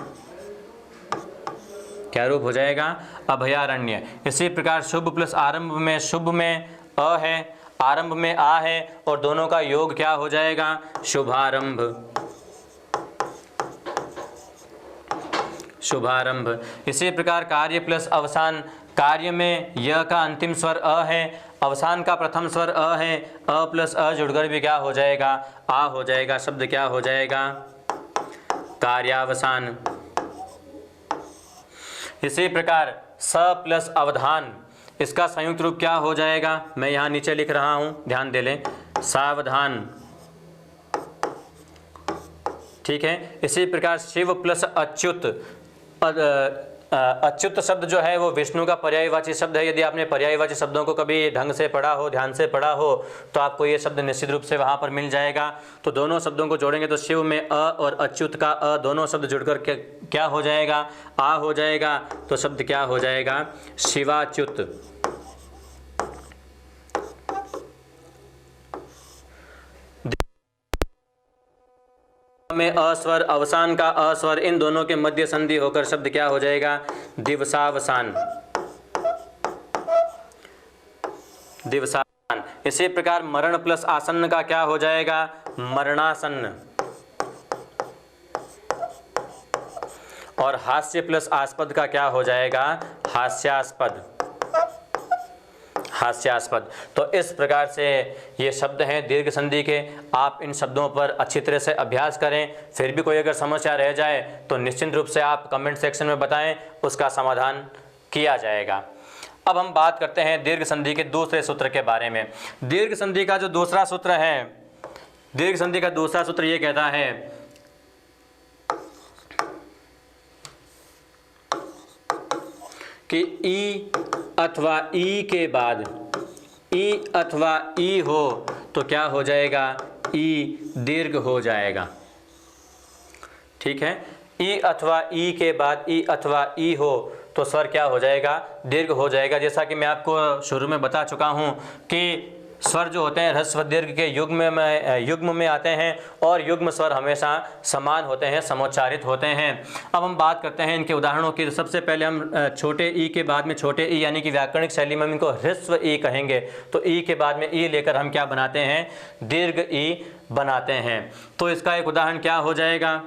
क्या रूप हो जाएगा, अभयारण्य। इसी प्रकार शुभ प्लस आरंभ में शुभ में अ है, आरंभ में आ है, और दोनों का योग क्या हो जाएगा, शुभारंभ, शुभारंभ। इसी प्रकार कार्य प्लस अवसान, कार्य में य का अंतिम स्वर अ है, अवसान का प्रथम स्वर अ है, अ प्लस अ जुड़कर भी क्या हो जाएगा, आ हो जाएगा। शब्द क्या हो जाएगा, कार्यावसान। इसी प्रकार स प्लस अवधान, इसका संयुक्त रूप क्या हो जाएगा, मैं यहाँ नीचे लिख रहा हूँ, ध्यान दे लें, सावधान। ठीक है, इसी प्रकार शिव प्लस अच्युत, अच्युत शब्द जो है वो विष्णु का पर्यायवाची शब्द है। यदि आपने पर्यायवाची शब्दों को कभी ढंग से पढ़ा हो, ध्यान से पढ़ा हो, तो आपको ये शब्द निश्चित रूप से वहाँ पर मिल जाएगा। तो दोनों शब्दों को जोड़ेंगे तो शिव में अ और अच्युत का अ दोनों शब्द जुड़कर क्या हो जाएगा, आ हो जाएगा। तो शब्द क्या हो जाएगा, शिवाच्युत। में अस्वर, अवसान का अस्वर, इन दोनों के मध्य संधि होकर शब्द क्या हो जाएगा, दिवसावसान, दिवसावसान। इसी प्रकार मरण प्लस आसन्न का क्या हो जाएगा, मरणासन्न। और हास्य प्लस आस्पद का क्या हो जाएगा, हास्यास्पद, हास्यास्पद। तो इस प्रकार से ये शब्द हैं दीर्घ संधि के। आप इन शब्दों पर अच्छी तरह से अभ्यास करें। फिर भी कोई अगर समस्या रह जाए तो निश्चित रूप से आप कमेंट सेक्शन में बताएं, उसका समाधान किया जाएगा। अब हम बात करते हैं दीर्घ संधि के दूसरे सूत्र के बारे में। दीर्घ संधि का जो दूसरा सूत्र है, दीर्घ संधि का दूसरा सूत्र ये कहता है कि ई अथवा ई के बाद, ई अथवा ई हो तो क्या हो जाएगा, ई दीर्घ हो जाएगा। ठीक है, ई अथवा ई के बाद ई अथवा ई हो तो स्वर क्या हो जाएगा, दीर्घ हो जाएगा। जैसा कि मैं आपको शुरू में बता चुका हूँ कि स्वर जो होते हैं ह्रस्व दीर्घ के युग्म में आते हैं और युग्म स्वर हमेशा समान होते हैं, समोच्चारित होते हैं। अब हम बात करते हैं इनके उदाहरणों की। सबसे पहले हम छोटे ई के बाद में छोटे ई यानी कि व्याकरणिक शैली में हम इनको ह्रस्व ई कहेंगे। तो ई के बाद में ई लेकर हम क्या बनाते हैं, दीर्घ ई बनाते हैं। तो इसका एक उदाहरण क्या हो जाएगा,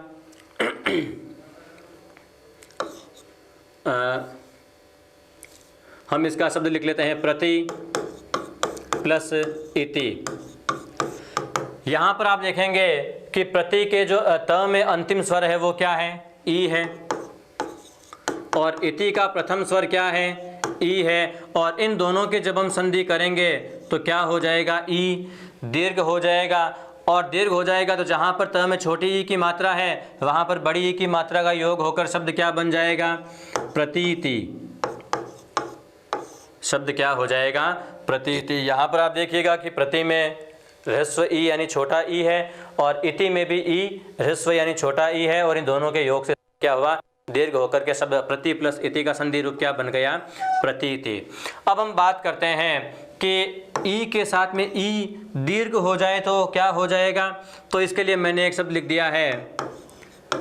हम इसका शब्द लिख लेते हैं प्रति प्लस इति। यहाँ पर आप देखेंगे कि प्रति के जो त में अंतिम स्वर है वो क्या है, ई है, और इति का प्रथम स्वर क्या है, ई है। और इन दोनों के जब हम संधि करेंगे तो क्या हो जाएगा, ई दीर्घ हो जाएगा। और दीर्घ हो जाएगा तो जहाँ पर त में छोटी ई की मात्रा है वहाँ पर बड़ी ई की मात्रा का योग होकर शब्द क्या बन जाएगा, प्रतीति। शब्द क्या हो जाएगा, प्रतीति। यहाँ पर आप देखिएगा कि प्रति में ह्रस्व ई यानी छोटा ई है और इति में भी ई ह्रस्व यानी छोटा ई है, और इन दोनों के योग से क्या हुआ, दीर्घ होकर के शब्द प्रति प्लस इति का संधि रूप क्या बन गया, प्रतीति। अब हम बात करते हैं कि ई के साथ में ई दीर्घ हो जाए तो क्या हो जाएगा। तो इसके लिए मैंने एक शब्द लिख दिया है,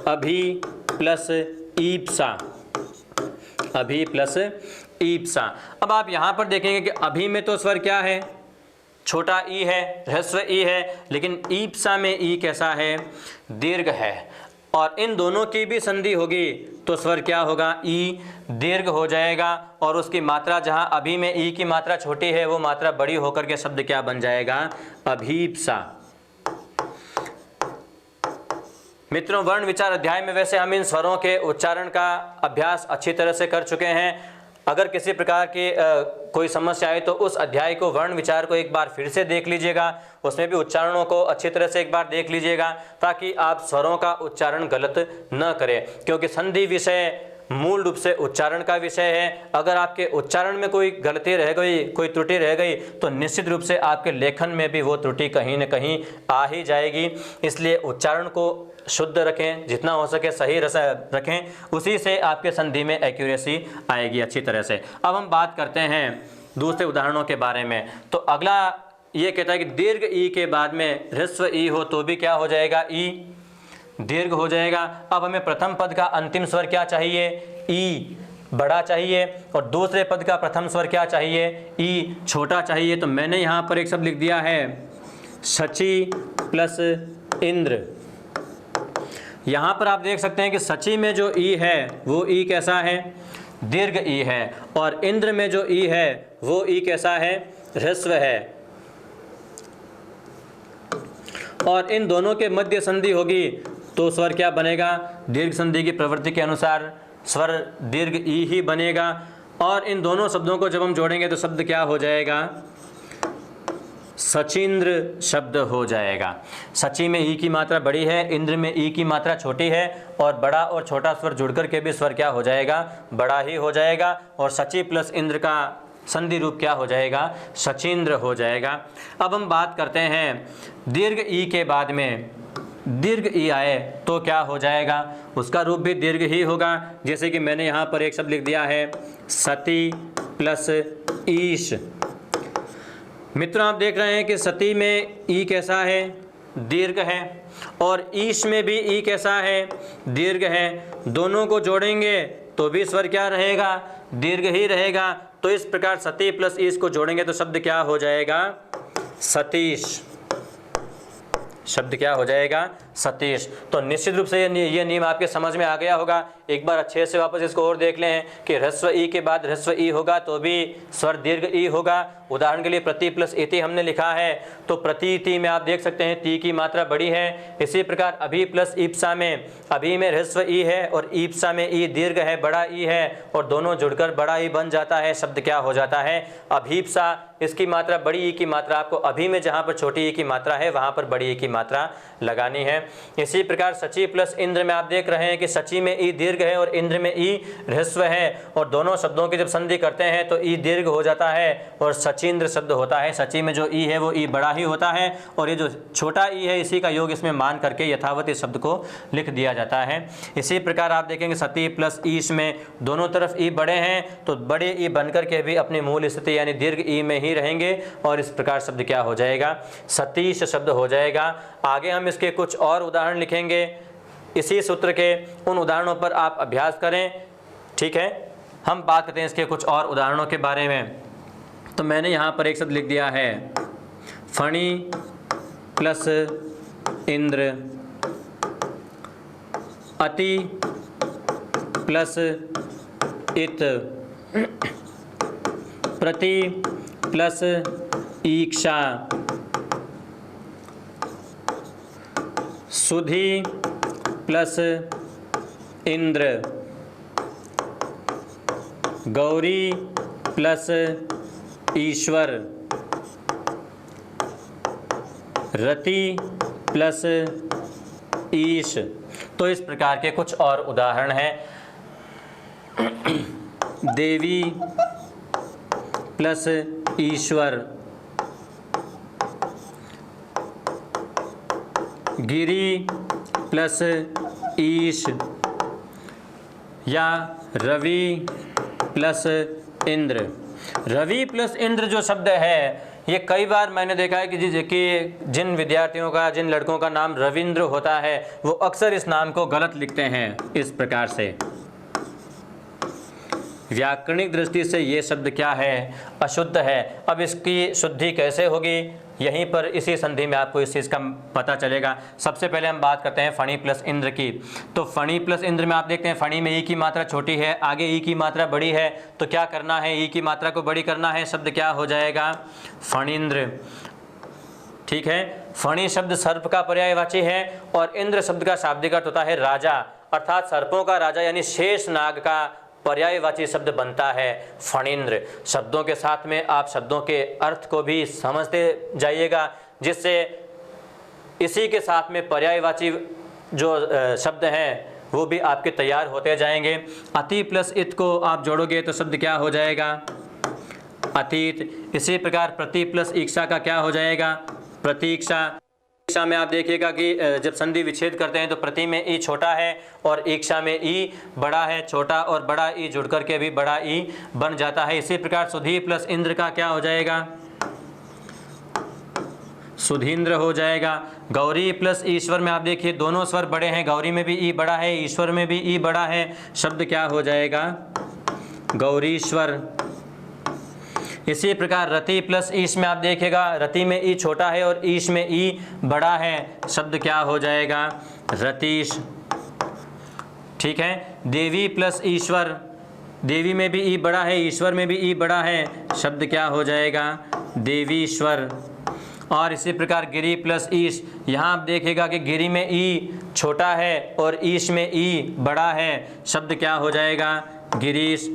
अभी प्लस ईप्सा, अभी प्लस ईप्सा। अब आप यहाँ पर देखेंगे कि अभी में तो स्वर क्या है, छोटा ई है, ह्रस्व ई है, लेकिन ईप्सा में ई कैसा है, दीर्घ है। और इन दोनों की भी संधि होगी तो स्वर क्या होगा, ई दीर्घ हो जाएगा। और उसकी मात्रा जहाँ अभी में ई की मात्रा छोटी है वो मात्रा बड़ी होकर के शब्द क्या बन जाएगा, अभीप्सा। मित्रों, वर्ण विचार अध्याय में वैसे हम इन स्वरों के उच्चारण का अभ्यास अच्छी तरह से कर चुके हैं। अगर किसी प्रकार की कोई समस्या आए तो उस अध्याय को, वर्ण विचार को एक बार फिर से देख लीजिएगा, उसमें भी उच्चारणों को अच्छी तरह से एक बार देख लीजिएगा ताकि आप स्वरों का उच्चारण गलत न करें, क्योंकि संधि विषय मूल रूप से उच्चारण का विषय है। अगर आपके उच्चारण में कोई गलती रह गई, कोई त्रुटि रह गई तो निश्चित रूप से आपके लेखन में भी वो त्रुटि कहीं न कहीं आ ही जाएगी। इसलिए उच्चारण को शुद्ध रखें, जितना हो सके सही रखें, उसी से आपके संधि में एक्यूरेसी आएगी अच्छी तरह से। अब हम बात करते हैं दूसरे उदाहरणों के बारे में। तो अगला ये कहता है कि दीर्घ ई के बाद में ह्रस्व ई हो तो भी क्या हो जाएगा, ई दीर्घ हो जाएगा। अब हमें प्रथम पद का अंतिम स्वर क्या चाहिए, ई बड़ा चाहिए, और दूसरे पद का प्रथम स्वर क्या चाहिए, ई छोटा चाहिए। तो मैंने यहाँ पर एक शब्द लिख दिया है, शची प्लस इंद्र। यहाँ पर आप देख सकते हैं कि शची में जो ई है वो ई कैसा है, दीर्घ ई है, और इंद्र में जो ई है वो ई कैसा है, ह्रस्व है। और इन दोनों के मध्य संधि होगी तो स्वर क्या बनेगा, दीर्घ संधि की प्रवृत्ति के अनुसार स्वर दीर्घ ई ही बनेगा। और इन दोनों शब्दों को जब हम जोड़ेंगे तो शब्द क्या हो जाएगा? सचिंद्र शब्द हो जाएगा। सची में ई की मात्रा बड़ी है, इंद्र में ई की मात्रा छोटी है, और बड़ा और छोटा स्वर जुड़कर के भी स्वर क्या हो जाएगा? बड़ा ही हो जाएगा। और सची प्लस इंद्र का संधि रूप क्या हो जाएगा? सचिंद्र हो जाएगा। अब हम बात करते हैं दीर्घ ई के बाद में दीर्घ ई आए तो क्या हो जाएगा? उसका रूप भी दीर्घ ही होगा। जैसे कि मैंने यहाँ पर एक शब्द लिख दिया है सती प्लस ईश। मित्रों, आप देख रहे हैं कि सती में ई कैसा है? दीर्घ है। और ईश में भी ई कैसा है? दीर्घ है। दोनों को जोड़ेंगे तो भी स्वर क्या रहेगा? दीर्घ ही रहेगा। तो इस प्रकार सती प्लस ईश को जोड़ेंगे तो शब्द क्या हो जाएगा? सतीश। शब्द क्या हो जाएगा? सतीश। तो निश्चित रूप से ये नियम आपके समझ में आ गया होगा। एक बार अच्छे से वापस इसको और देख लें कि ह्रस्व ई के बाद ह्रस्व ई होगा तो भी स्वर दीर्घ ई होगा। उदाहरण के लिए प्रति प्लस इति हमने लिखा है, तो प्रति इति में आप देख सकते हैं ती की मात्रा बड़ी है। इसी प्रकार अभी प्लस ईप्सा में, अभी में ह्रस्व ई है और ईप्सा में ई दीर्घ है, बड़ा ई है, और दोनों जुड़कर बड़ा ई बन जाता है। शब्द क्या हो जाता है? अभीप्सा। इसकी मात्रा बड़ी ई की मात्रा, आपको अभी में जहाँ पर छोटी ई की मात्रा है वहाँ पर बड़ी ई की मात्रा लगानी है। इसी प्रकार सची प्लस इंद्र में आप देख रहे हैं कि सची में ई दीर्घ है और इंद्र में ई ह्रस्व है, और दोनों शब्दों की जब संधि करते हैं तो ई दीर्घ हो जाता है और सचिंद्र शब्द होता है। सची में जो ई है वो ई बड़ा ही होता है, और ये जो छोटा ई है इसी का योग इसमें मान करके यथावत इस शब्द को लिख दिया जाता है। इसी प्रकार आप देखेंगे सती प्लस ईश में दोनों तरफ ई बड़े हैं तो बड़े ई बनकर के भी अपनी मूल स्थिति यानी दीर्घ ई में ही रहेंगे, और इस प्रकार शब्द क्या हो जाएगा? सतीश शब्द हो जाएगा। आगे हम इसके कुछ और उदाहरण लिखेंगे। इसी सूत्र के उन उदाहरणों पर आप अभ्यास करें। ठीक है, हम बात करते हैं इसके कुछ और उदाहरणों के बारे में। तो मैंने यहाँ पर एक शब्द लिख दिया है फणी प्लस इंद्र, अति प्लस इत, प्रति प्लस ईक्षा, सुधि प्लस इंद्र, गौरी प्लस ईश्वर, रति प्लस ईश। तो इस प्रकार के कुछ और उदाहरण हैं। देवी प्लस ईश्वर, गिरी प्लस ईश, या रवि प्लस इंद्र। रवि प्लस इंद्र जो शब्द है ये कई बार मैंने देखा है कि जिन विद्यार्थियों का, जिन लड़कों का नाम रविंद्र होता है वो अक्सर इस नाम को गलत लिखते हैं इस प्रकार से। व्याकरणिक दृष्टि से ये शब्द क्या है? अशुद्ध है। अब इसकी शुद्धि कैसे होगी? यहीं पर इसी संधि में आपको इस चीज़ का पता चलेगा। सबसे पहले हम बात करते हैं फणी प्लस इंद्र की। तो फणी प्लस इंद्र में आप देखते हैं फणी में ई की मात्रा छोटी है, आगे ई की मात्रा बड़ी है, तो क्या करना है? ई की मात्रा को बड़ी करना है। शब्द क्या हो जाएगा? फणींद्र। ठीक है, फणी शब्द सर्प का पर्यायवाची है और इंद्र शब्द का शाब्दिक अर्थ होता है राजा, अर्थात सर्पों का राजा यानी शेष नाग का पर्यायवाची शब्द बनता है फणींद्र। शब्दों के साथ में आप शब्दों के अर्थ को भी समझते जाइएगा, जिससे इसी के साथ में पर्यायवाची जो शब्द हैं वो भी आपके तैयार होते जाएंगे। अति प्लस इत को आप जोड़ोगे तो शब्द क्या हो जाएगा? अतीत। इसी प्रकार प्रति प्लस ईक्षा का क्या हो जाएगा? प्रतीक्षा। ईक्षा में आप देखिएगा कि जब संधि विच्छेद करते हैं तो प्रति में ई छोटा है और ईक्षा में ई बड़ा है। छोटा और बड़ा ई जुड़ करके भी बड़ा ई बन जाता है। इसी प्रकार सुधी प्लस इंद्र का क्या हो जाएगा? सुधींद्र हो जाएगा। गौरी प्लस ईश्वर में आप देखिए दोनों स्वर बड़े हैं, गौरी में भी ई बड़ा है, ईश्वर में भी ई बड़ा है। शब्द क्या हो जाएगा? गौरीश्वर। इसी प्रकार रति प्लस ईश में आप देखिएगा रति में ई छोटा है और ईश में ई बड़ा है। शब्द क्या हो जाएगा? रतीश। ठीक है। देवी प्लस ईश्वर, देवी में भी ई बड़ा है, ईश्वर में भी ई बड़ा है। शब्द क्या हो जाएगा? देवीश्वर। और इसी प्रकार गिरी प्लस ईश, यहाँ आप देखिएगा कि गिरी में ई छोटा है और ईश में ई बड़ा है। शब्द क्या हो जाएगा? गिरीश।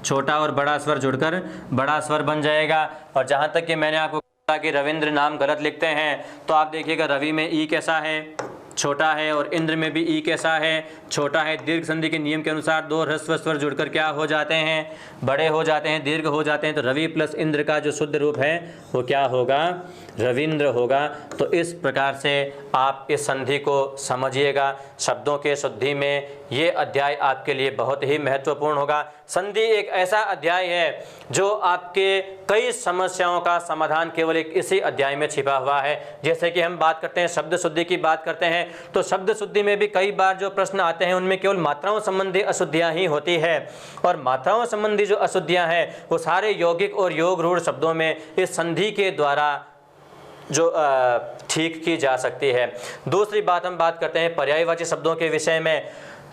छोटा और बड़ा स्वर जुड़कर बड़ा स्वर बन जाएगा। और जहाँ तक कि मैंने आपको कहा कि रविंद्र नाम गलत लिखते हैं, तो आप देखिएगा रवि में ई कैसा है, छोटा है, और इंद्र में भी ई कैसा है, छोटा है। दीर्घ संधि के नियम के अनुसार दो ह्रस्व स्वर जुड़कर क्या हो जाते हैं, बड़े हो जाते हैं, दीर्घ हो जाते हैं। तो रवि प्लस इंद्र का जो शुद्ध रूप है वो क्या होगा, रविंद्र होगा। तो इस प्रकार से आप इस संधि को समझिएगा। शब्दों के शुद्धि में ये अध्याय आपके लिए बहुत ही महत्वपूर्ण होगा। संधि एक ऐसा अध्याय है जो आपके कई समस्याओं का समाधान केवल एक इसी अध्याय में छिपा हुआ है। जैसे कि हम बात करते हैं शब्द शुद्धि की बात करते हैं, तो शब्द शुद्धि में भी कई बार जो प्रश्न आते हैं उनमें केवल मात्राओं संबंधी अशुद्धियां ही होती है, और मात्राओं संबंधी जो अशुद्धियां हैं वो सारे यौगिक और योग रूढ़ शब्दों में इस संधि के द्वारा जो ठीक की जा सकती है। दूसरी बात हम बात करते हैं पर्यायवाची शब्दों के विषय में।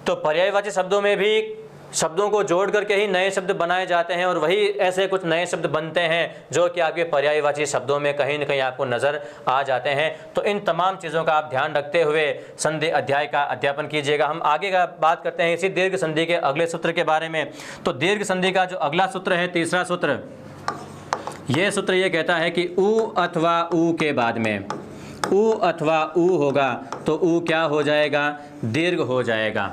तो पर्यायवाची शब्दों में भी शब्दों को जोड़ करके ही नए शब्द बनाए जाते हैं, और वही ऐसे कुछ नए शब्द बनते हैं जो कि आपके पर्यायवाची शब्दों में कहीं न कहीं आपको नज़र आ जाते हैं। तो इन तमाम चीज़ों का आप ध्यान रखते हुए संधि अध्याय का अध्यापन कीजिएगा। हम आगे का बात करते हैं इसी दीर्घ संधि के अगले सूत्र के बारे में। तो दीर्घ संधि का जो अगला सूत्र है, तीसरा सूत्र, यह सूत्र ये कहता है कि उ अथवा उ के बाद में उ अथवा उ होगा तो उ क्या हो जाएगा, दीर्घ हो जाएगा।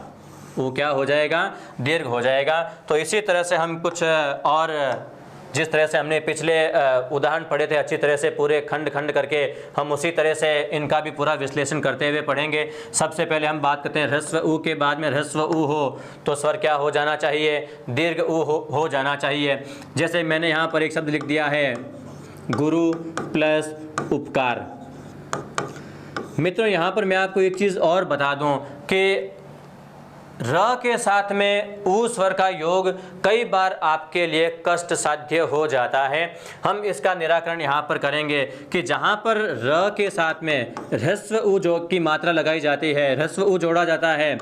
उ क्या हो जाएगा, दीर्घ हो जाएगा। तो इसी तरह से हम कुछ और, जिस तरह से हमने पिछले उदाहरण पढ़े थे अच्छी तरह से पूरे खंड खंड करके, हम उसी तरह से इनका भी पूरा विश्लेषण करते हुए पढ़ेंगे। सबसे पहले हम बात करते हैं ह्रस्व उ के बाद में ह्रस्व उ हो तो स्वर क्या हो जाना चाहिए, दीर्घ उ हो जाना चाहिए। जैसे मैंने यहाँ पर एक शब्द लिख दिया है, गुरु प्लस उपकार। मित्रों यहाँ पर मैं आपको एक चीज़ और बता दूँ कि र के साथ में उ स्वर का योग कई बार आपके लिए कष्ट साध्य हो जाता है। हम इसका निराकरण यहाँ पर करेंगे कि जहाँ पर र के साथ में ह्रस्व उ जो की मात्रा लगाई जाती है, ह्रस्व उ जोड़ा जाता है,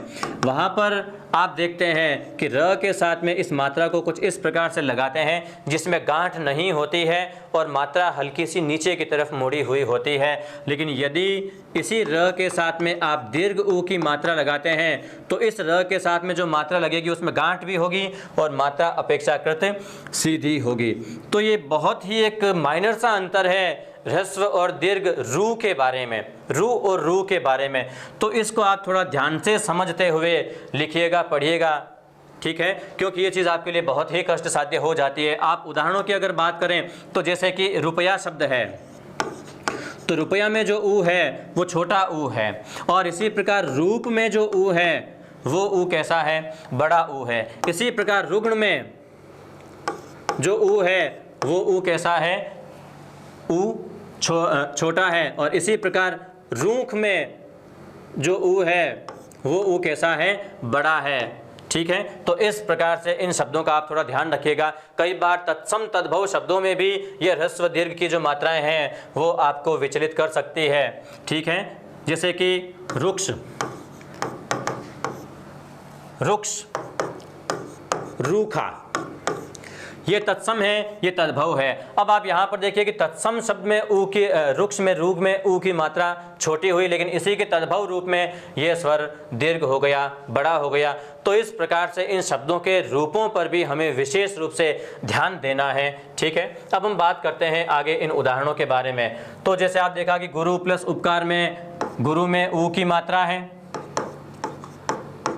वहाँ पर आप देखते हैं कि र के साथ में इस मात्रा को कुछ इस प्रकार से लगाते हैं जिसमें गांठ नहीं होती है और मात्रा हल्की सी नीचे की तरफ मुड़ी हुई होती है। लेकिन यदि इसी र के साथ में आप दीर्घ उ की मात्रा लगाते हैं तो इस र के साथ में जो मात्रा लगेगी उसमें गांठ भी होगी और मात्रा अपेक्षाकृत सीधी होगी। तो ये बहुत ही एक माइनर सा अंतर है ह्रस्व और दीर्घ रू के बारे में, रू और रू के बारे में। तो इसको आप थोड़ा ध्यान से समझते हुए लिखिएगा, पढ़िएगा, ठीक है, क्योंकि ये चीज़ आपके लिए बहुत ही कष्ट साध्य हो जाती है। आप उदाहरणों की अगर बात करें तो जैसे कि रुपया शब्द है, तो रुपया में जो ऊ है वो छोटा ऊ है, और इसी प्रकार रूप में जो ऊ है वो ऊ कैसा है, बड़ा ऊ है। इसी प्रकार रुग्ण में जो ऊ है वो ऊ कैसा है, ऊ छोटा है, और इसी प्रकार रूख में जो ऊ है वो ऊ कैसा है, बड़ा है। ठीक है, तो इस प्रकार से इन शब्दों का आप थोड़ा ध्यान रखिएगा। कई बार तत्सम तद्भव शब्दों में भी ये ह्रस्व दीर्घ की जो मात्राएं हैं वो आपको विचलित कर सकती है। ठीक है, जैसे कि रुक्ष, रुक्ष, रूखा, ये तत्सम है, ये तद्भव है। अब आप यहाँ पर देखिए कि तत्सम शब्द में ऊ की, रुक्ष में रूप में ऊ की मात्रा छोटी हुई, लेकिन इसी के तद्भव रूप में ये स्वर दीर्घ हो गया, बड़ा हो गया। तो इस प्रकार से इन शब्दों के रूपों पर भी हमें विशेष रूप से ध्यान देना है। ठीक है, अब हम बात करते हैं आगे इन उदाहरणों के बारे में। तो जैसे आप देखा कि गुरु प्लस उपकार में, गुरु में ऊ की मात्रा है,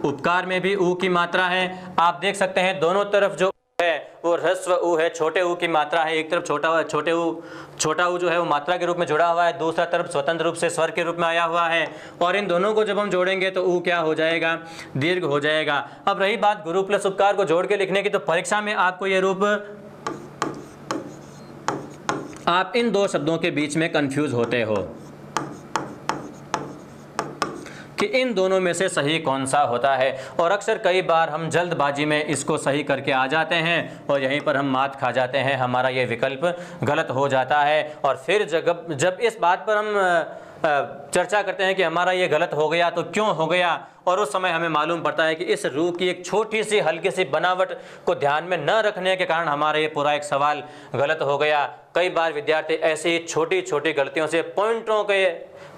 उपकार में भी ऊ की मात्रा है। आप देख सकते हैं दोनों तरफ जो है वो ह्रस्व ऊ है, छोटे ऊ की मात्रा है। एक तरफ छोटा ऊ जो है वो मात्रा के रूप में जुड़ा हुआ है, दूसरा तरफ स्वतंत्र रूप से स्वर के रूप में आया हुआ है, और इन दोनों को जब हम जोड़ेंगे तो ऊ क्या हो जाएगा, दीर्घ हो जाएगा। अब रही बात गुरु प्लस उपकार को जोड़ के लिखने की, तो परीक्षा में आपको ये रूप, आप इन दो शब्दों के बीच में कंफ्यूज होते हो कि इन दोनों में से सही कौन सा होता है, और अक्सर कई बार हम जल्दबाजी में इसको सही करके आ जाते हैं और यहीं पर हम मात खा जाते हैं, हमारा ये विकल्प गलत हो जाता है। और फिर जब इस बात पर हम चर्चा करते हैं कि हमारा ये गलत हो गया तो क्यों हो गया, और उस समय हमें मालूम पड़ता है कि इस रू की एक छोटी सी हल्की सी बनावट को ध्यान में न रखने के कारण हमारा ये पूरा एक सवाल गलत हो गया। कई बार विद्यार्थी ऐसी छोटी छोटी गलतियों से पॉइंटों के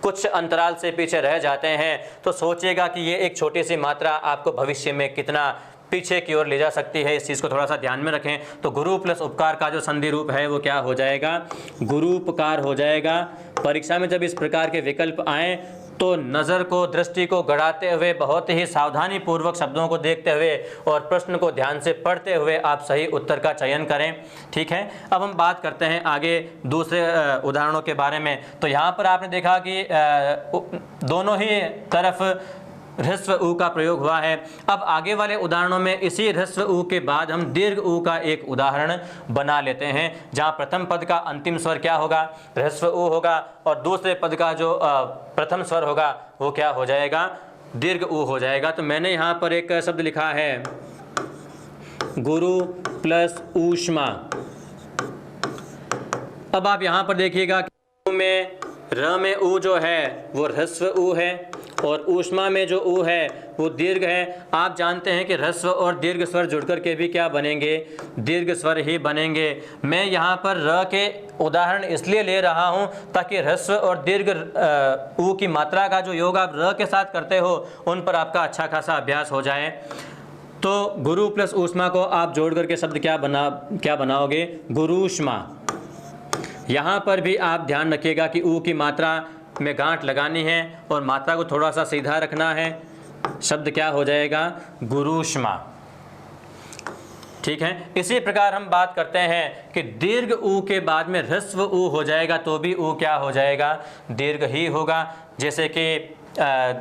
कुछ अंतराल से पीछे रह जाते हैं। तो सोचिएगा कि ये एक छोटी सी मात्रा आपको भविष्य में कितना पीछे की ओर ले जा सकती है। इस चीज़ को थोड़ा सा ध्यान में रखें। तो गुरु प्लस उपकार का जो संधि रूप है वो क्या हो जाएगा, गुरूपकार हो जाएगा। परीक्षा में जब इस प्रकार के विकल्प आए तो नज़र को, दृष्टि को गड़ाते हुए, बहुत ही सावधानी पूर्वक शब्दों को देखते हुए और प्रश्न को ध्यान से पढ़ते हुए आप सही उत्तर का चयन करें। ठीक है, अब हम बात करते हैं आगे दूसरे उदाहरणों के बारे में। तो यहाँ पर आपने देखा कि दोनों ही तरफ ह्रस्व उ का प्रयोग हुआ है। अब आगे वाले उदाहरणों में इसी ह्रस्व उ के बाद हम दीर्घ उ का एक उदाहरण बना लेते हैं, जहाँ प्रथम पद का अंतिम स्वर क्या होगा, ह्रस्व उ होगा, और दूसरे पद का जो प्रथम स्वर होगा वो क्या हो जाएगा, दीर्घ उ हो जाएगा। तो मैंने यहाँ पर एक शब्द लिखा है गुरु प्लस ऊष्मा। अब आप यहाँ पर देखिएगा कि में र में उ जो है वो ह्रस्व उ है और ऊष्मा में जो उ है वो दीर्घ है। आप जानते हैं कि ह्रस्व और दीर्घ स्वर जुड़कर के भी क्या बनेंगे, दीर्घ स्वर ही बनेंगे। मैं यहाँ पर र के उदाहरण इसलिए ले रहा हूँ ताकि ह्रस्व और दीर्घ उ की मात्रा का जो योग आप र के साथ करते हो उन पर आपका अच्छा खासा अभ्यास हो जाए। तो गुरु प्लस ऊष्मा को आप जोड़ करके शब्द क्या बनाओगे, गुरुष्मा। यहाँ पर भी आप ध्यान रखिएगा कि ऊ की मात्रा में गांठ लगानी है और मात्रा को थोड़ा सा सीधा रखना है। शब्द क्या हो जाएगा, गुरुष्मा। ठीक है, इसी प्रकार हम बात करते हैं कि दीर्घ ऊ के बाद में ह्रस्व ऊ हो जाएगा तो भी ऊ क्या हो जाएगा, दीर्घ ही होगा। जैसे कि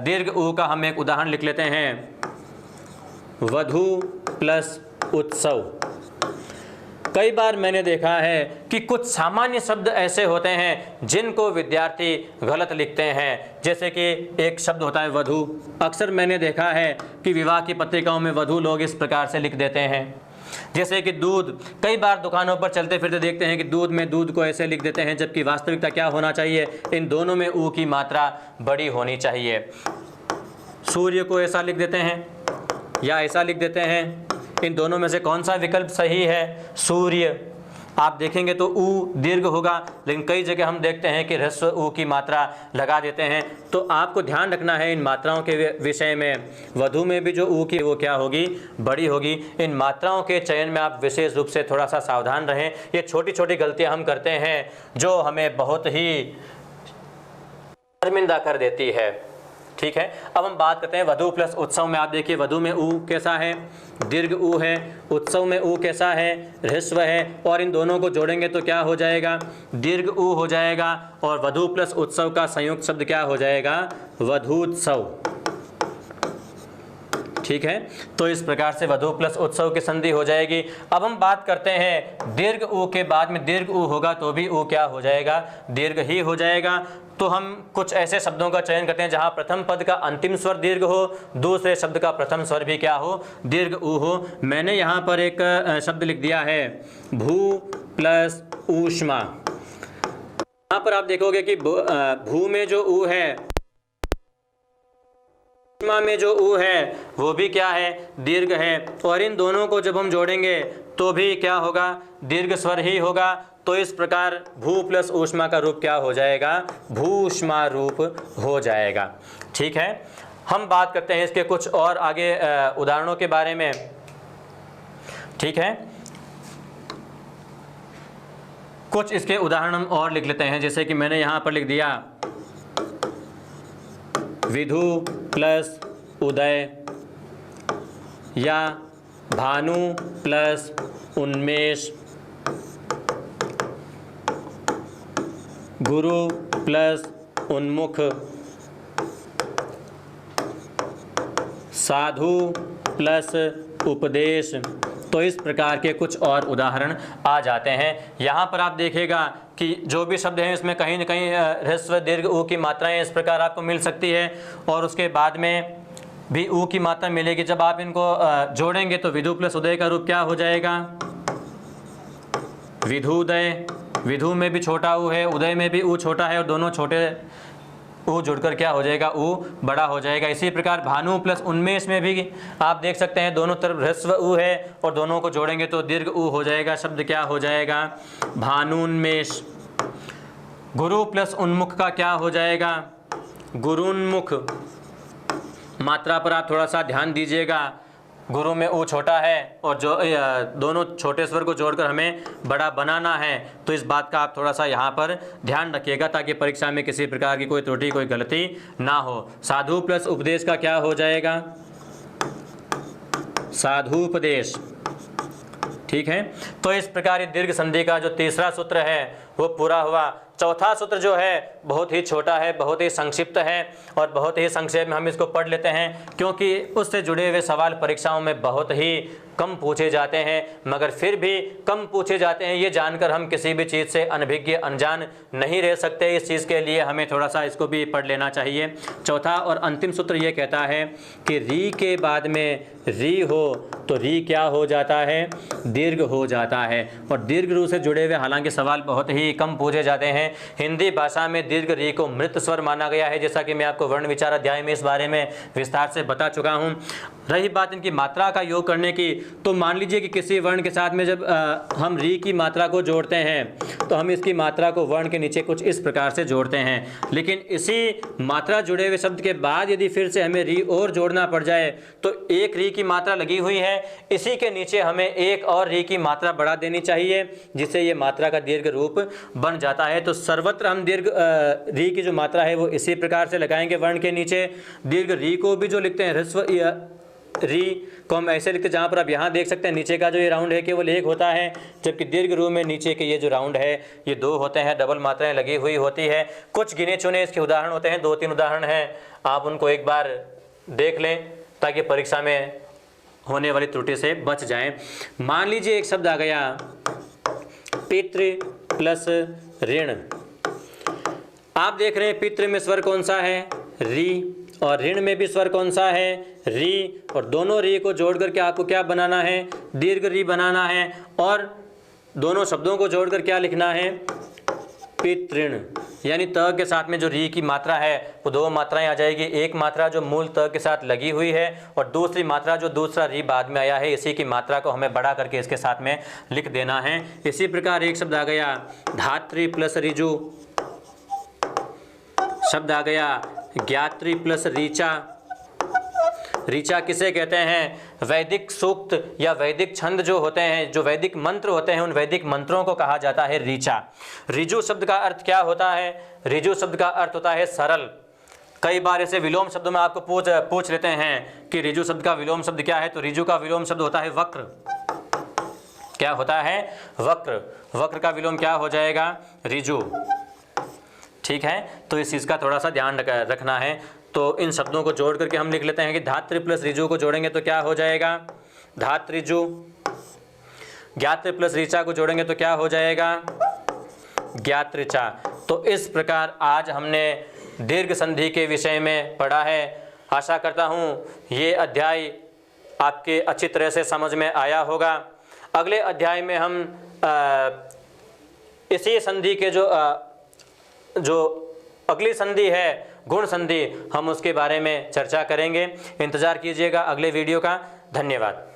दीर्घ ऊ का हम एक उदाहरण लिख लेते हैं, वधु प्लस उत्सव। कई बार मैंने देखा है कि कुछ सामान्य शब्द ऐसे होते हैं जिनको विद्यार्थी गलत लिखते हैं। जैसे कि एक शब्द होता है वधु, अक्सर मैंने देखा है कि विवाह की पत्रिकाओं में वधु लोग इस प्रकार से लिख देते हैं। जैसे कि दूध, कई बार दुकानों पर चलते फिरते देखते हैं कि दूध में दूध को ऐसे लिख देते हैं, जबकि वास्तविकता क्या होना चाहिए, इन दोनों में ऊ की मात्रा बड़ी होनी चाहिए। सूर्य को ऐसा लिख देते हैं या ऐसा लिख देते हैं, इन दोनों में से कौन सा विकल्प सही है, सूर्य। आप देखेंगे तो ऊ दीर्घ होगा, लेकिन कई जगह हम देखते हैं कि ह्रस्व ऊ की मात्रा लगा देते हैं। तो आपको ध्यान रखना है इन मात्राओं के विषय में। वधु में भी जो ऊ की वो क्या होगी, बड़ी होगी। इन मात्राओं के चयन में आप विशेष रूप से थोड़ा सा सावधान रहें। ये छोटी छोटी गलतियां हम करते हैं जो हमें बहुत ही शर्मिंदा कर देती है। ठीक है, अब हम बात करते हैं वधु प्लस उत्सव में। आप देखिए वधु में ऊ कैसा है, दीर्घ ऊ है, उत्सव में ऊ कैसा है, ह्रस्व है, और इन दोनों को जोड़ेंगे तो क्या हो जाएगा, दीर्घ ऊ हो जाएगा। और वधु प्लस उत्सव का संयुक्त शब्द क्या हो जाएगा, वधूत्सव। ठीक है, तो इस प्रकार से वधु प्लस उत्सव की संधि हो जाएगी। अब हम बात करते हैं दीर्घ ऊ के बाद में दीर्घ ऊ होगा तो भी ऊ क्या हो जाएगा, दीर्घ ही हो जाएगा। तो हम कुछ ऐसे शब्दों का चयन करते हैं जहां प्रथम पद का अंतिम स्वर दीर्घ हो, दूसरे शब्द का प्रथम स्वर भी क्या हो, दीर्घ ऊ हो। मैंने यहाँ पर एक शब्द लिख दिया है भू प्लस ऊष्मा। यहाँ पर आप देखोगे कि भू में जो ऊ है, ऊष्मा में जो ऊ है वो भी क्या है, दीर्घ है। और इन दोनों को जब हम जोड़ेंगे तो भी क्या होगा, दीर्घ स्वर ही होगा। तो इस प्रकार भू प्लस ऊष्मा का रूप क्या हो जाएगा, भूष्मा रूप हो जाएगा। ठीक है, हम बात करते हैं इसके कुछ और आगे उदाहरणों के बारे में। ठीक है, कुछ इसके उदाहरण हम और लिख लेते हैं। जैसे कि मैंने यहाँ पर लिख दिया विधु प्लस उदय, या भानु प्लस उन्मेष, गुरु प्लस उन्मुख, साधु प्लस उपदेश। तो इस प्रकार के कुछ और उदाहरण आ जाते हैं। यहाँ पर आप देखिएगा कि जो भी शब्द हैं इसमें कहीं न कहीं ह्रस्व दीर्घ ऊ की मात्राएं इस प्रकार आपको मिल सकती है, और उसके बाद में भी ऊ की मात्रा मिलेगी। जब आप इनको जोड़ेंगे तो विधु प्लस उदय का रूप क्या हो जाएगा, विधुदय। विधु में भी छोटा ऊ है, उदय में भी ऊ छोटा है, और दोनों छोटे ऊ जुड़कर क्या हो जाएगा, ऊ बड़ा हो जाएगा। इसी प्रकार भानु प्लस उन्मेष में भी आप देख सकते हैं दोनों तरफ ह्रस्व ऊ है और दोनों को जोड़ेंगे तो दीर्घ ऊ हो जाएगा। शब्द क्या हो जाएगा, भानुन्मेष। गुरु प्लस उन्मुख का क्या हो जाएगा, गुरुन्मुख। मात्रा पर आप थोड़ा सा ध्यान दीजिएगा। गुरु में ऊ छोटा है और जो दोनों छोटे स्वर को जोड़कर हमें बड़ा बनाना है। तो इस बात का आप थोड़ा सा यहाँ पर ध्यान रखिएगा ताकि परीक्षा में किसी प्रकार की कोई त्रुटि, कोई गलती ना हो। साधु प्लस उपदेश का क्या हो जाएगा? साधुपदेश। ठीक है, तो इस प्रकार दीर्घ संधि का जो तीसरा सूत्र है वो पूरा हुआ। चौथा सूत्र जो है बहुत ही छोटा है, बहुत ही संक्षिप्त है और बहुत ही संक्षेप में हम इसको पढ़ लेते हैं, क्योंकि उससे जुड़े हुए सवाल परीक्षाओं में बहुत ही कम पूछे जाते हैं। मगर फिर भी कम पूछे जाते हैं ये जानकर हम किसी भी चीज़ से अनभिज्ञ, अनजान नहीं रह सकते। इस चीज़ के लिए हमें थोड़ा सा इसको भी पढ़ लेना चाहिए। चौथा और अंतिम सूत्र ये कहता है कि री के बाद में री हो तो री क्या हो जाता है? दीर्घ हो जाता है। और दीर्घ रूप से जुड़े हुए हालांकि सवाल बहुत ही कम पूछे जाते हैं। हिंदी भाषा में दीर्घ री को मृत स्वर माना गया है, जैसा कि मैं आपको वर्ण विचार अध्याय में इस बारे में विस्तार से बता चुका हूँ। रही बात इनकी मात्रा का योग करने की, तो मान लीजिए कि किसी वर्ण के साथ में जब हम री की मात्रा को जोड़ते हैं तो हम इसकी मात्रा को वर्ण के नीचे कुछ इस प्रकार से जोड़ते हैं। लेकिन इसी मात्रा जुड़े हुए शब्द के बाद यदि फिर से हमें री और जोड़ना पड़ जाए तो एक री की मात्रा लगी हुई है, इसी के नीचे हमें एक और री की मात्रा बढ़ा देनी चाहिए, जिससे ये मात्रा का दीर्घ रूप बन जाता है। तो सर्वत्र हम दीर्घ री की जो मात्रा है वो इसी प्रकार से लगाएंगे वर्ण के नीचे। दीर्घ री को भी जो लिखते हैं ह्रस्व री को हम ऐसे लिखते हैं, जहाँ पर आप यहाँ देख सकते हैं नीचे का जो ये राउंड है केवल एक होता है, जबकि दीर्घ रूप में नीचे के ये जो राउंड है ये दो होते हैं, डबल मात्राएं लगी हुई होती है। कुछ गिने चुने इसके उदाहरण होते हैं, 2-3 उदाहरण हैं, आप उनको एक बार देख लें ताकि परीक्षा में होने वाली त्रुटि से बच जाएं। मान लीजिए एक शब्द आ गया पितृ प्लस ऋण। आप देख रहे हैं पितृ में स्वर कौन सा है? री, और ऋण में भी स्वर कौन सा है? री, और दोनों री को जोड़ करके आपको क्या बनाना है? दीर्घ री बनाना है। और दोनों शब्दों को जोड़कर क्या लिखना है? पितृण। यानी त के साथ में जो री की मात्रा है वो दो मात्राएं आ जाएगी, एक मात्रा जो मूल त के साथ लगी हुई है और दूसरी मात्रा जो दूसरा री बाद में आया है, इसी की मात्रा को हमें बढ़ा करके इसके साथ में लिख देना है। इसी प्रकार एक शब्द आ गया धात्री प्लस ऋजु, शब्द आ गया ज्ञात्री प्लस ऋचा। ऋचा किसे कहते हैं? वैदिक सूक्त या वैदिक छंद जो होते हैं, जो वैदिक मंत्र होते हैं, उन वैदिक मंत्रों को कहा जाता है ऋचा। ऋजु शब्द का अर्थ क्या होता है? ऋजु शब्द का अर्थ होता है सरल। कई बार ऐसे विलोम शब्दों में आपको पूछ लेते हैं कि ऋजु शब्द का विलोम शब्द क्या है, तो ऋजु का विलोम शब्द होता है वक्र। क्या होता है? वक्र। वक्र का विलोम क्या हो जाएगा? ऋजु। ठीक है, तो इस चीज़ का थोड़ा सा ध्यान रखना है। तो इन शब्दों को जोड़ करके हम लिख लेते हैं कि धात्री प्लस ऋजु को जोड़ेंगे तो क्या हो जाएगा? धात्रिजु। ज्ञात्र प्लस ऋचा को जोड़ेंगे तो क्या हो जाएगा? ज्ञात्रिचा। तो इस प्रकार आज हमने दीर्घ संधि के विषय में पढ़ा है। आशा करता हूँ ये अध्याय आपके अच्छी तरह से समझ में आया होगा। अगले अध्याय में हम इसी संधि के जो अगली संधि है गुण संधि, हम उसके बारे में चर्चा करेंगे। इंतज़ार कीजिएगा अगले वीडियो का। धन्यवाद।